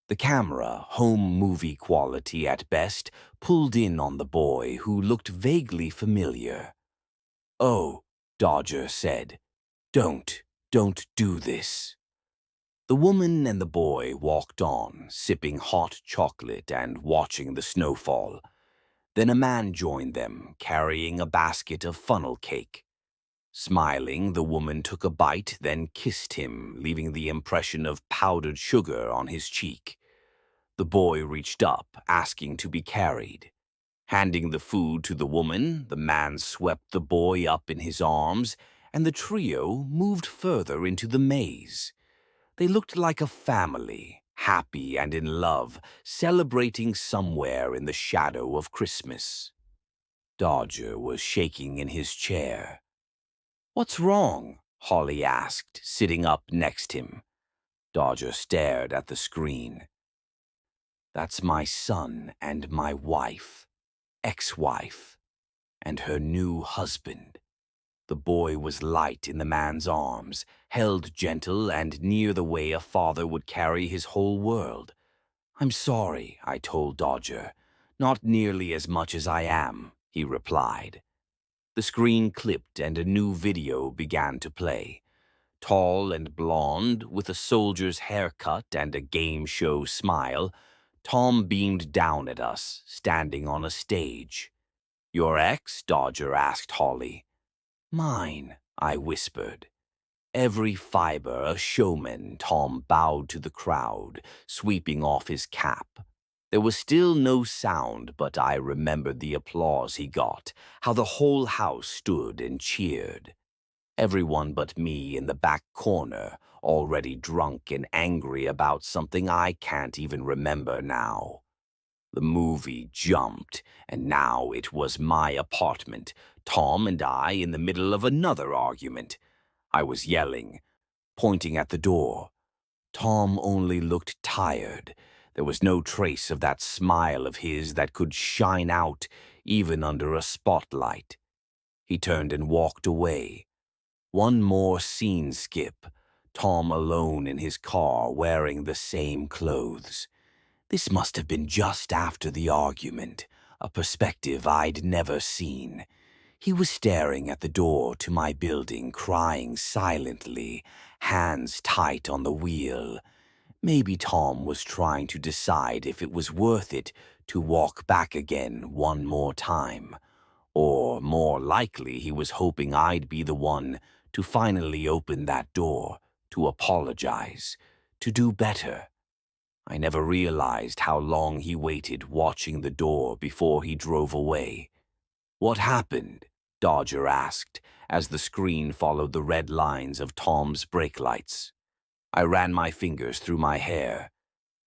The camera, home movie quality at best, pulled in on the boy who looked vaguely familiar. "Oh," Dodger said. Don't do this." The woman and the boy walked on, sipping hot chocolate and watching the snowfall. Then a man joined them, carrying a basket of funnel cake. Smiling, the woman took a bite, then kissed him, leaving the impression of powdered sugar on his cheek. The boy reached up, asking to be carried. Handing the food to the woman, the man swept the boy up in his arms, and the trio moved further into the maze. They looked like a family, happy and in love, celebrating somewhere in the shadow of Christmas. Dodger was shaking in his chair. "What's wrong?" Holly asked, sitting up next him. Dodger stared at the screen. "That's my son and my wife, ex-wife, and her new husband." The boy was light in the man's arms, held gentle and near the way a father would carry his whole world. "I'm sorry," I told Dodger. "Not nearly as much as I am," he replied. The screen clipped and a new video began to play. Tall and blonde, with a soldier's haircut and a game show smile, Tom beamed down at us, standing on a stage. "Your ex?" Dodger asked Holly. "Mine," I whispered. Every fiber a showman, Tom bowed to the crowd, sweeping off his cap. There was still no sound, but I remembered the applause he got, how the whole house stood and cheered. Everyone but me in the back corner, already drunk and angry about something I can't even remember now. The movie jumped, and now it was my apartment, Tom and I in the middle of another argument. I was yelling, pointing at the door. Tom only looked tired. There was no trace of that smile of his that could shine out even under a spotlight. He turned and walked away. One more scene skip. Tom alone in his car wearing the same clothes. This must have been just after the argument, a perspective I'd never seen. He was staring at the door to my building, crying silently, hands tight on the wheel. Maybe Tom was trying to decide if it was worth it to walk back again one more time. Or, more likely, he was hoping I'd be the one to finally open that door, to apologize, to do better. I never realized how long he waited watching the door before he drove away. "What happened?" Dodger asked, as the screen followed the red lines of Tom's brake lights. I ran my fingers through my hair.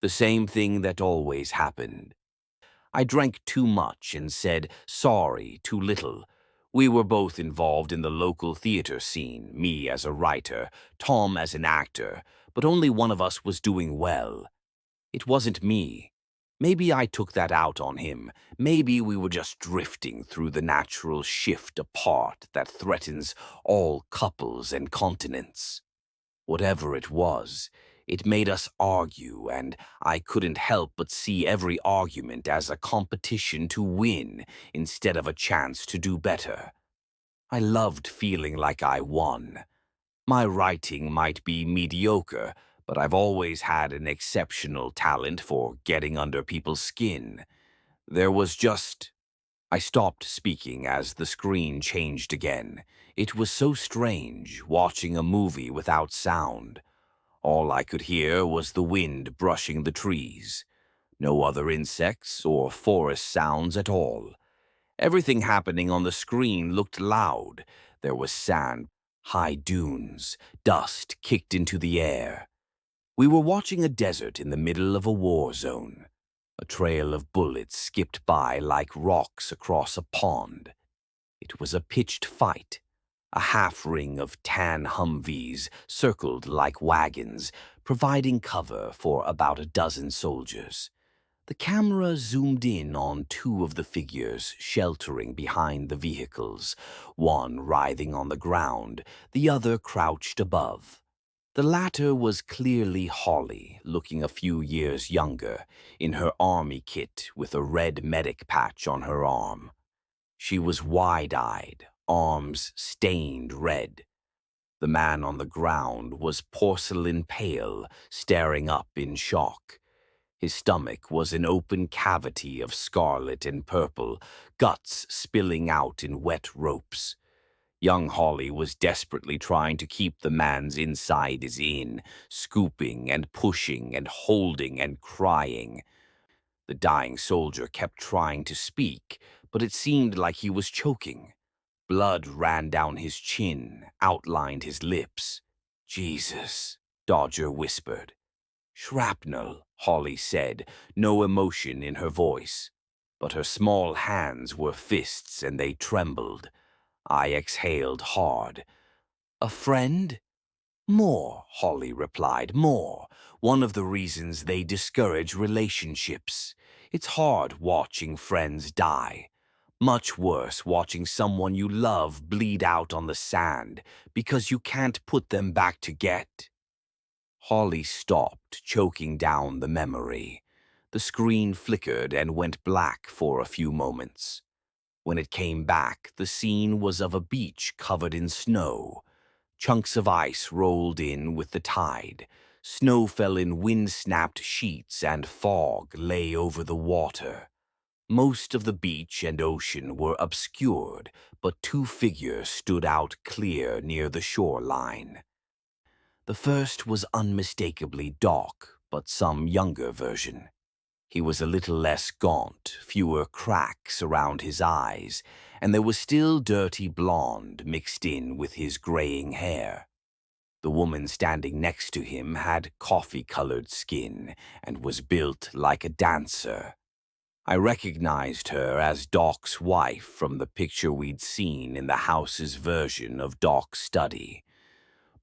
The same thing that always happened. I drank too much and said sorry too little. We were both involved in the local theater scene, me as a writer, Tom as an actor, but only one of us was doing well. It wasn't me. Maybe I took that out on him. Maybe we were just drifting through the natural shift apart that threatens all couples and continents. Whatever it was, It made us argue, and I couldn't help but see every argument as a competition to win instead of a chance to do better. I loved feeling like I won. My writing might be mediocre, but I've always had an exceptional talent for getting under people's skin. There was just... I stopped speaking as the screen changed again. It was so strange, watching a movie without sound. All I could hear was the wind brushing the trees. No other insects or forest sounds at all. Everything happening on the screen looked loud. There was sand, high dunes, dust kicked into the air. We were watching a desert in the middle of a war zone. A trail of bullets skipped by like rocks across a pond. It was a pitched fight. A half-ring of tan Humvees circled like wagons, providing cover for about a dozen soldiers. The camera zoomed in on two of the figures sheltering behind the vehicles, one writhing on the ground, the other crouched above. The latter was clearly Holly, looking a few years younger, in her army kit with a red medic patch on her arm. She was wide-eyed, arms stained red. The man on the ground was porcelain pale, staring up in shock. His stomach was an open cavity of scarlet and purple, guts spilling out in wet ropes. Young Holly was desperately trying to keep the man's insides in, scooping and pushing and holding and crying. The dying soldier kept trying to speak, but it seemed like he was choking. Blood ran down his chin, outlined his lips. "Jesus," Dodger whispered. "Shrapnel," Holly said, no emotion in her voice. But her small hands were fists and they trembled. I exhaled hard. "A friend?" "More," Holly replied, "more. One of the reasons they discourage relationships. It's hard watching friends die. Much worse watching someone you love bleed out on the sand because you can't put them back to get." Holly stopped, choking down the memory. The screen flickered and went black for a few moments. When it came back, the scene was of a beach covered in snow. Chunks of ice rolled in with the tide. Snow fell in wind-snapped sheets and fog lay over the water. Most of the beach and ocean were obscured, but two figures stood out clear near the shoreline. The first was unmistakably Doc, but some younger version. He was a little less gaunt, fewer cracks around his eyes, and there was still dirty blonde mixed in with his graying hair. The woman standing next to him had coffee-colored skin and was built like a dancer. I recognized her as Doc's wife from the picture we'd seen in the house's version of Doc's study.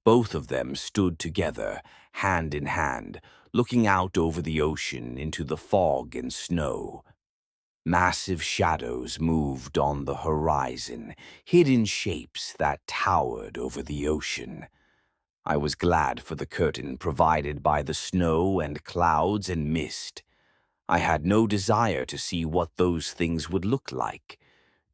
Both of them stood together, hand in hand, looking out over the ocean into the fog and snow. Massive shadows moved on the horizon, hidden shapes that towered over the ocean. I was glad for the curtain provided by the snow and clouds and mist. I had no desire to see what those things would look like.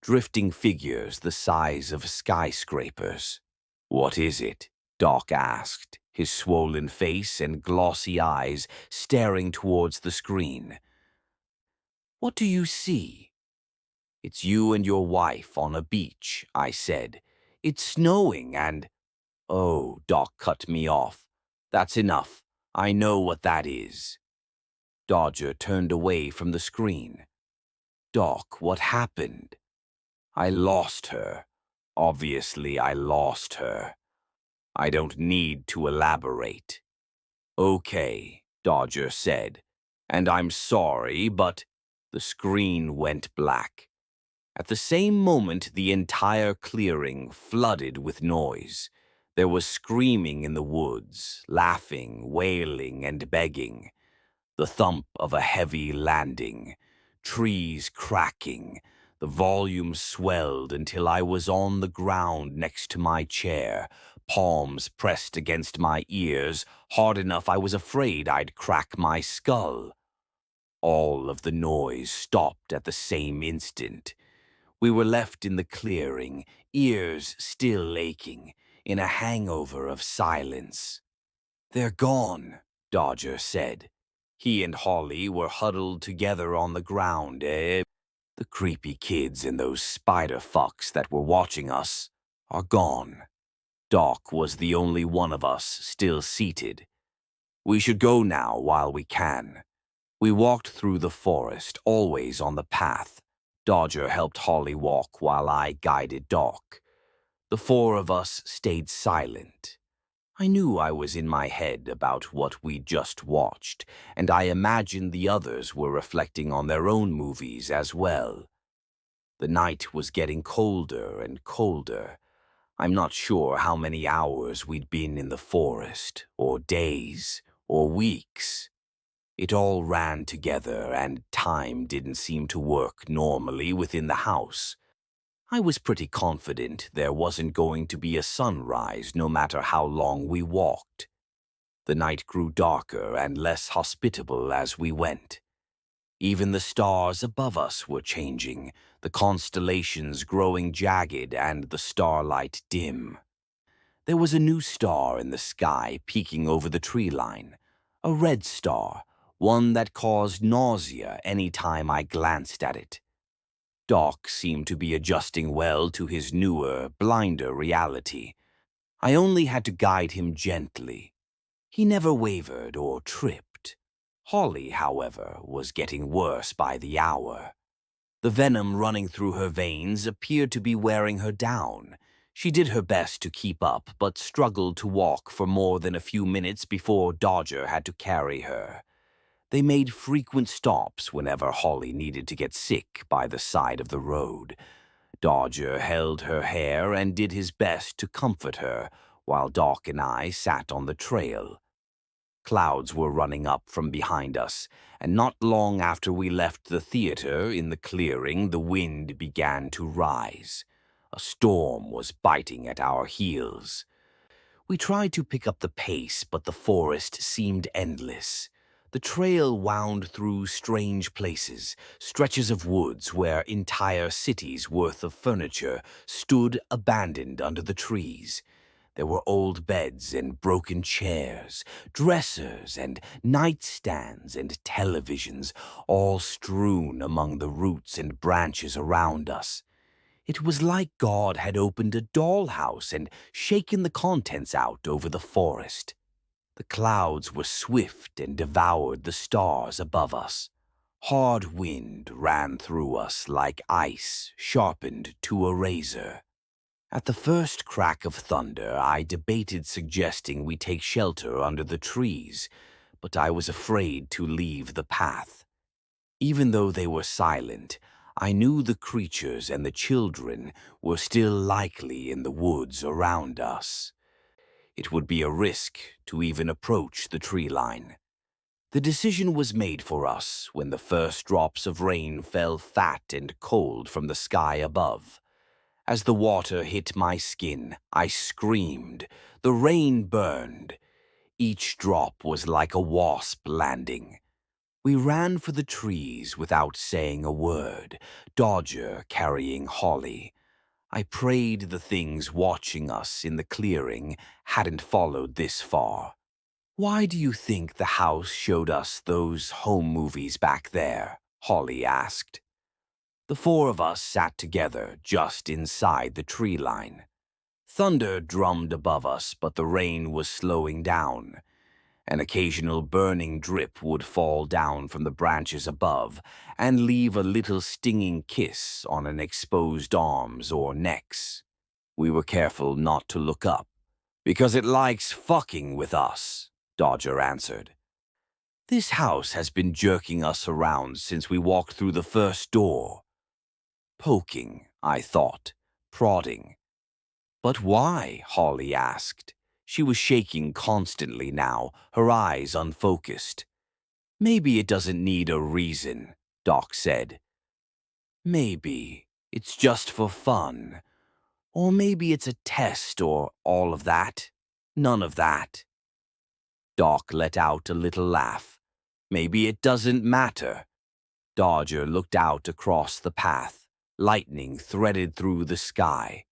Drifting figures the size of skyscrapers. "What is it?" Doc asked, his swollen face and glossy eyes staring towards the screen. "What do you see?" "It's you and your wife on a beach," I said. "It's snowing and—" "Oh," Doc cut me off. "That's enough. I know what that is." Dodger turned away from the screen. "Doc, what happened?" "I lost her. Obviously, I lost her. I don't need to elaborate." "Okay," Dodger said. "And I'm sorry, but—" The screen went black. At the same moment, the entire clearing flooded with noise. There was screaming in the woods, laughing, wailing, and begging. The thump of a heavy landing. Trees cracking. The volume swelled until I was on the ground next to my chair, palms pressed against my ears, hard enough I was afraid I'd crack my skull. All of the noise stopped at the same instant. We were left in the clearing, ears still aching, in a hangover of silence. "They're gone," Dodger said. He and Holly were huddled together on the ground, The creepy kids and those spider fucks that were watching us are gone. Doc was the only one of us still seated. "We should go now while we can." We walked through the forest, always on the path. Dodger helped Holly walk while I guided Doc. The four of us stayed silent. I knew I was in my head about what we'd just watched, and I imagined the others were reflecting on their own movies as well. The night was getting colder and colder. I'm not sure how many hours we'd been in the forest, or days, or weeks. It all ran together, and time didn't seem to work normally within the house. I was pretty confident there wasn't going to be a sunrise no matter how long we walked. The night grew darker and less hospitable as we went. Even the stars above us were changing, the constellations growing jagged and the starlight dim. There was a new star in the sky peeking over the tree line, a red star, one that caused nausea any time I glanced at it. Doc seemed to be adjusting well to his newer, blinder reality. I only had to guide him gently. He never wavered or tripped. Holly, however, was getting worse by the hour. The venom running through her veins appeared to be wearing her down. She did her best to keep up, but struggled to walk for more than a few minutes before Dodger had to carry her. They made frequent stops whenever Holly needed to get sick by the side of the road. Dodger held her hair and did his best to comfort her, while Doc and I sat on the trail. Clouds were running up from behind us, and not long after we left the theater in the clearing, the wind began to rise. A storm was biting at our heels. We tried to pick up the pace, but the forest seemed endless. The trail wound through strange places, stretches of woods where entire cities' worth of furniture stood abandoned under the trees. There were old beds and broken chairs, dressers and nightstands and televisions, all strewn among the roots and branches around us. It was like God had opened a dollhouse and shaken the contents out over the forest. The clouds were swift and devoured the stars above us. Hard wind ran through us like ice sharpened to a razor. At the first crack of thunder, I debated suggesting we take shelter under the trees, but I was afraid to leave the path. Even though they were silent, I knew the creatures and the children were still likely in the woods around us. It would be a risk to even approach the tree line. The decision was made for us when the first drops of rain fell fat and cold from the sky above. As the water hit my skin, I screamed. The rain burned. Each drop was like a wasp landing. We ran for the trees without saying a word, Dodger carrying Holly. I prayed the things watching us in the clearing hadn't followed this far. "Why do you think the house showed us those home movies back there?" Holly asked. The four of us sat together just inside the tree line. Thunder drummed above us, but the rain was slowing down. An occasional burning drip would fall down from the branches above and leave a little stinging kiss on an exposed arms or necks. We were careful not to look up. "Because it likes fucking with us," Dodger answered. "This house has been jerking us around since we walked through the first door." Poking, I thought, prodding. "But why?" Holly asked. She was shaking constantly now, her eyes unfocused. "Maybe it doesn't need a reason," Doc said. "Maybe," It's just for fun. Or maybe it's a test or all of that. None of that. Doc let out a little laugh. Maybe it doesn't matter. Dodger looked out across the path. Lightning threaded through the sky.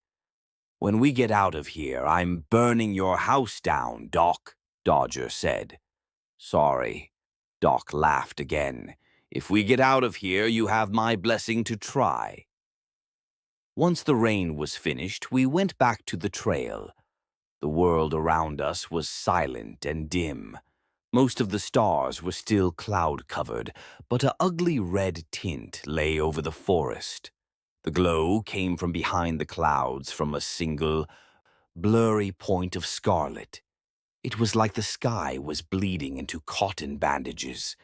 When we get out of here, I'm burning your house down, Doc, Dodger said. Sorry. Doc laughed again. If we get out of here, you have my blessing to try. Once the rain was finished, we went back to the trail. The world around us was silent and dim. Most of the stars were still cloud-covered, but an ugly red tint lay over the forest. The glow came from behind the clouds from a single, blurry point of scarlet. It was like the sky was bleeding into cotton bandages.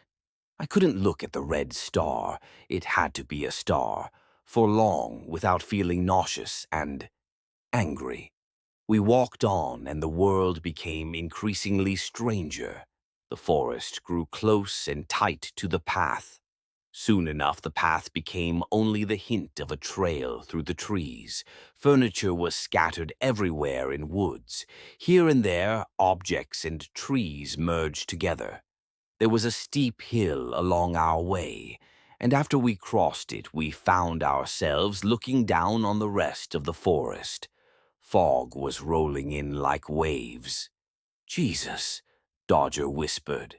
I couldn't look at the red star, it had to be a star, for long without feeling nauseous and angry. We walked on, and the world became increasingly stranger. The forest grew close and tight to the path. Soon enough, the path became only the hint of a trail through the trees. Furniture was scattered everywhere in woods. Here and there, objects and trees merged together. There was a steep hill along our way, and after we crossed it, we found ourselves looking down on the rest of the forest. Fog was rolling in like waves. Jesus, Dodger whispered.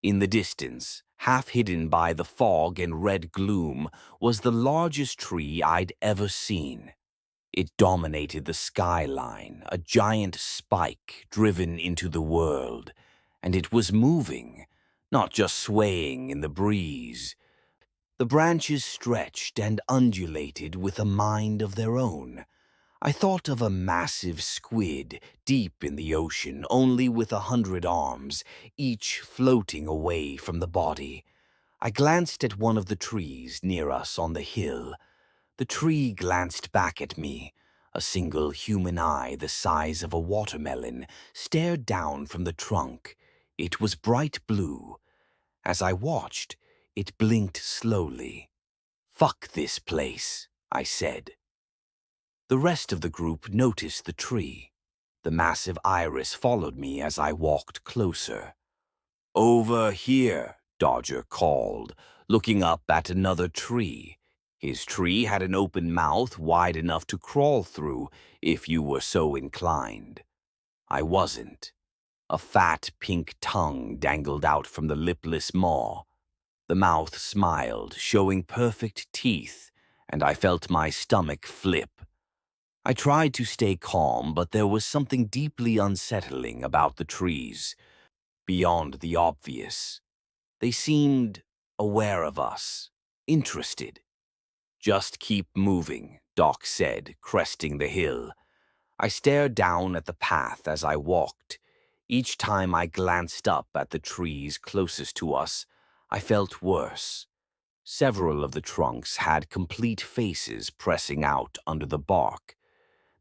In the distance, half hidden by the fog and red gloom, was the largest tree I'd ever seen. It dominated the skyline, a giant spike driven into the world, and it was moving, not just swaying in the breeze. The branches stretched and undulated with a mind of their own. I thought of a massive squid deep in the ocean, only with 100 arms, each floating away from the body. I glanced at one of the trees near us on the hill. The tree glanced back at me. A single human eye the size of a watermelon stared down from the trunk. It was bright blue. As I watched, it blinked slowly. "Fuck this place," I said. The rest of the group noticed the tree. The massive iris followed me as I walked closer. "Over here," Dodger called, looking up at another tree. His tree had an open mouth wide enough to crawl through if you were so inclined. I wasn't. A fat pink tongue dangled out from the lipless maw. The mouth smiled, showing perfect teeth, and I felt my stomach flip. I tried to stay calm, but there was something deeply unsettling about the trees, beyond the obvious. They seemed aware of us, interested. "Just keep moving," Doc said, cresting the hill. I stared down at the path as I walked. Each time I glanced up at the trees closest to us, I felt worse. Several of the trunks had complete faces pressing out under the bark.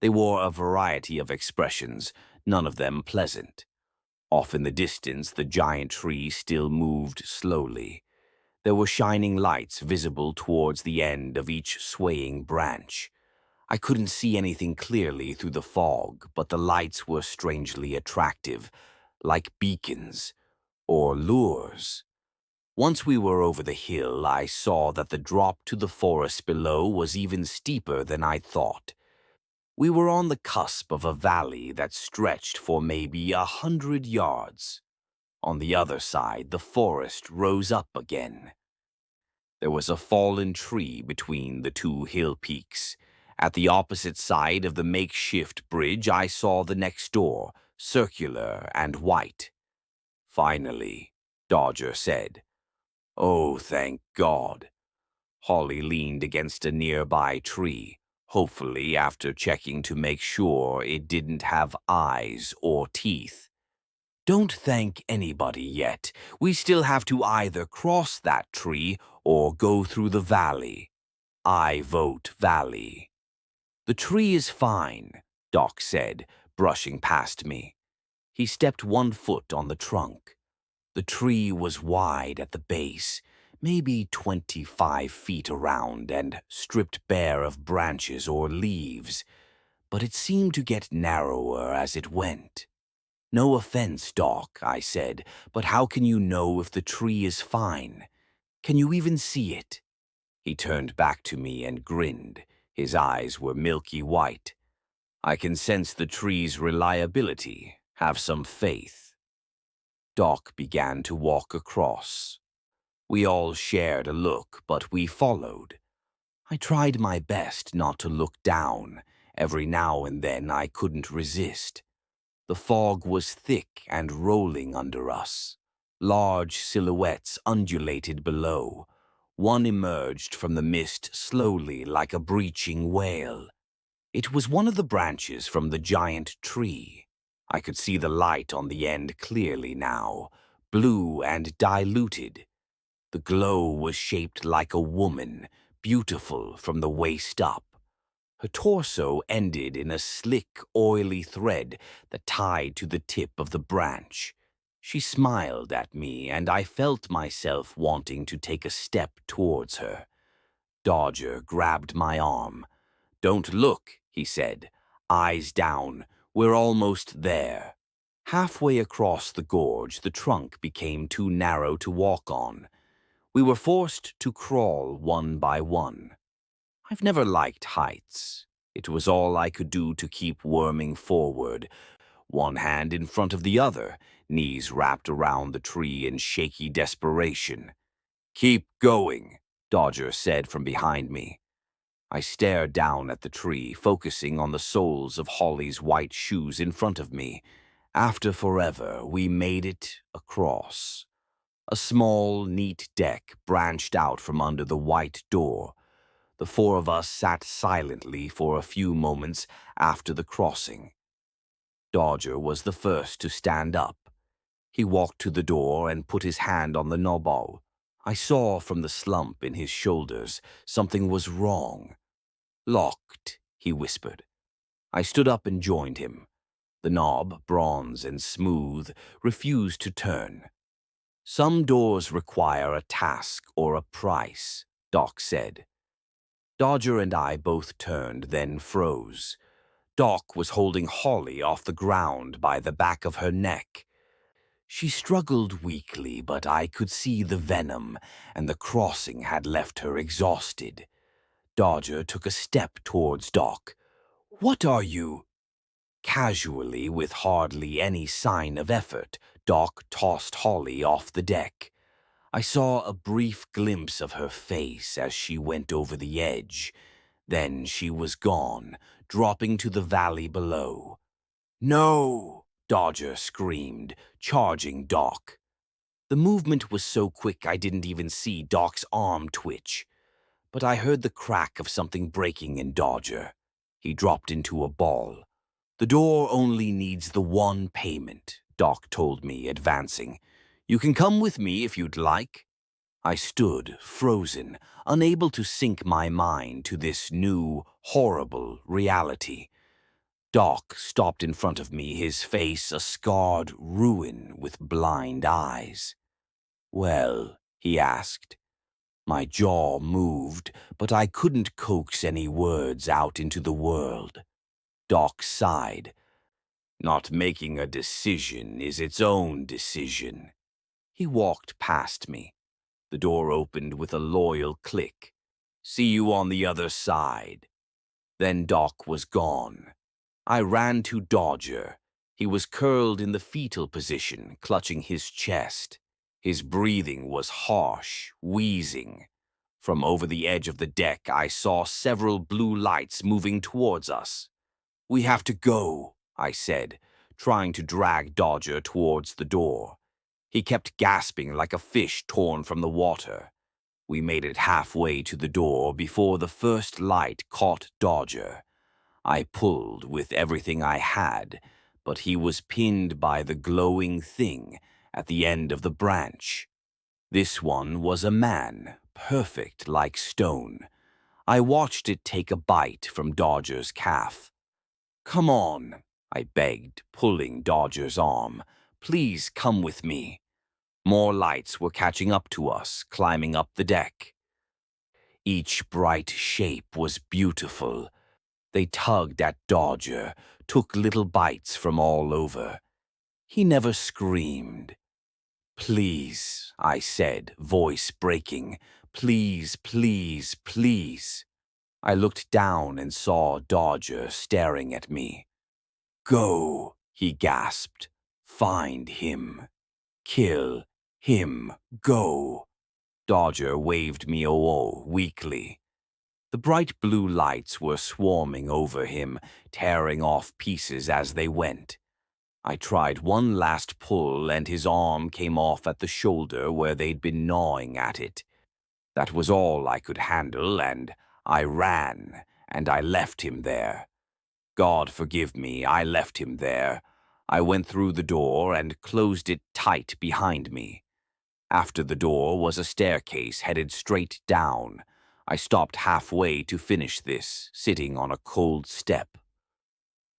They wore a variety of expressions, none of them pleasant. Off in the distance, the giant tree still moved slowly. There were shining lights visible towards the end of each swaying branch. I couldn't see anything clearly through the fog, but the lights were strangely attractive, like beacons or lures. Once we were over the hill, I saw that the drop to the forest below was even steeper than I'd thought. We were on the cusp of a valley that stretched for maybe 100 yards. On the other side, the forest rose up again. There was a fallen tree between the two hill peaks. At the opposite side of the makeshift bridge, I saw the next door, circular and white. "Finally," Dodger said. "Oh, thank God." Holly leaned against a nearby tree, hopefully after checking to make sure it didn't have eyes or teeth. "Don't thank anybody yet. We still have to either cross that tree or go through the valley. I vote valley." "The tree is fine," Doc said, brushing past me. He stepped one foot on the trunk. The tree was wide at the base, maybe 25 feet around and stripped bare of branches or leaves, but it seemed to get narrower as it went. "No offense, Doc," I said, "but how can you know if the tree is fine? Can you even see it?" He turned back to me and grinned. His eyes were milky white. "I can sense the tree's reliability. Have some faith." Doc began to walk across. We all shared a look, but we followed. I tried my best not to look down. Every now and then I couldn't resist. The fog was thick and rolling under us. Large silhouettes undulated below. One emerged from the mist slowly like a breaching whale. It was one of the branches from the giant tree. I could see the light on the end clearly now, blue and diluted. The glow was shaped like a woman, beautiful from the waist up. Her torso ended in a slick, oily thread that tied to the tip of the branch. She smiled at me, and I felt myself wanting to take a step towards her. Dodger grabbed my arm. "Don't look," he said. "Eyes down. We're almost there." Halfway across the gorge, the trunk became too narrow to walk on. We were forced to crawl one by one. I've never liked heights. It was all I could do to keep worming forward, one hand in front of the other, knees wrapped around the tree in shaky desperation. "Keep going," Dodger said from behind me. I stared down at the tree, focusing on the soles of Holly's white shoes in front of me. After forever, we made it across. A small, neat deck branched out from under the white door. The four of us sat silently for a few moments after the crossing. Dodger was the first to stand up. He walked to the door and put his hand on the knob. I saw from the slump in his shoulders something was wrong. "Locked," he whispered. I stood up and joined him. The knob, bronze and smooth, refused to turn. "Some doors require a task or a price," Doc said. Dodger and I both turned, then froze. Doc was holding Holly off the ground by the back of her neck. She struggled weakly, but I could see the venom, and the crossing had left her exhausted. Dodger took a step towards Doc. "What are you?" Casually, with hardly any sign of effort, Doc tossed Holly off the deck. I saw a brief glimpse of her face as she went over the edge. Then she was gone, dropping to the valley below. "No!" Dodger screamed, charging Doc. The movement was so quick I didn't even see Doc's arm twitch. But I heard the crack of something breaking in Dodger. He dropped into a ball. "The door only needs the one payment," Doc told me, advancing. "You can come with me if you'd like." I stood, frozen, unable to sink my mind to this new, horrible reality. Doc stopped in front of me, his face a scarred ruin with blind eyes. "Well?" he asked. My jaw moved, but I couldn't coax any words out into the world. Doc sighed. "Not making a decision is its own decision." He walked past me. The door opened with a loyal click. "See you on the other side." Then Doc was gone. I ran to Dodger. He was curled in the fetal position, clutching his chest. His breathing was harsh, wheezing. From over the edge of the deck, I saw several blue lights moving towards us. "We have to go," I said, trying to drag Dodger towards the door. He kept gasping like a fish torn from the water. We made it halfway to the door before the first light caught Dodger. I pulled with everything I had, but he was pinned by the glowing thing at the end of the branch. This one was a man, perfect like stone. I watched it take a bite from Dodger's calf. "Come on," I begged, pulling Dodger's arm. "Please come with me." More lights were catching up to us, climbing up the deck. Each bright shape was beautiful. They tugged at Dodger, took little bites from all over. He never screamed. "Please," I said, voice breaking. "Please, please, please." I looked down and saw Dodger staring at me. "Go," he gasped. "Find him. Kill him. Go." Dodger waved me weakly. The bright blue lights were swarming over him, tearing off pieces as they went. I tried one last pull and his arm came off at the shoulder where they'd been gnawing at it. That was all I could handle, and I ran, and I left him there. God forgive me, I left him there. I went through the door and closed it tight behind me. After the door was a staircase headed straight down. I stopped halfway to finish this, sitting on a cold step.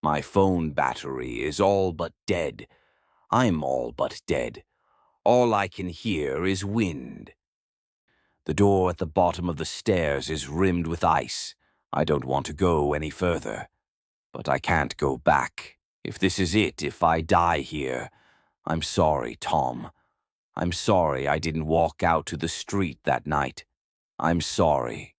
My phone battery is all but dead. I'm all but dead. All I can hear is wind. The door at the bottom of the stairs is rimmed with ice. I don't want to go any further. But I can't go back. If this is it, if I die here, I'm sorry, Tom. I'm sorry I didn't walk out to the street that night. I'm sorry.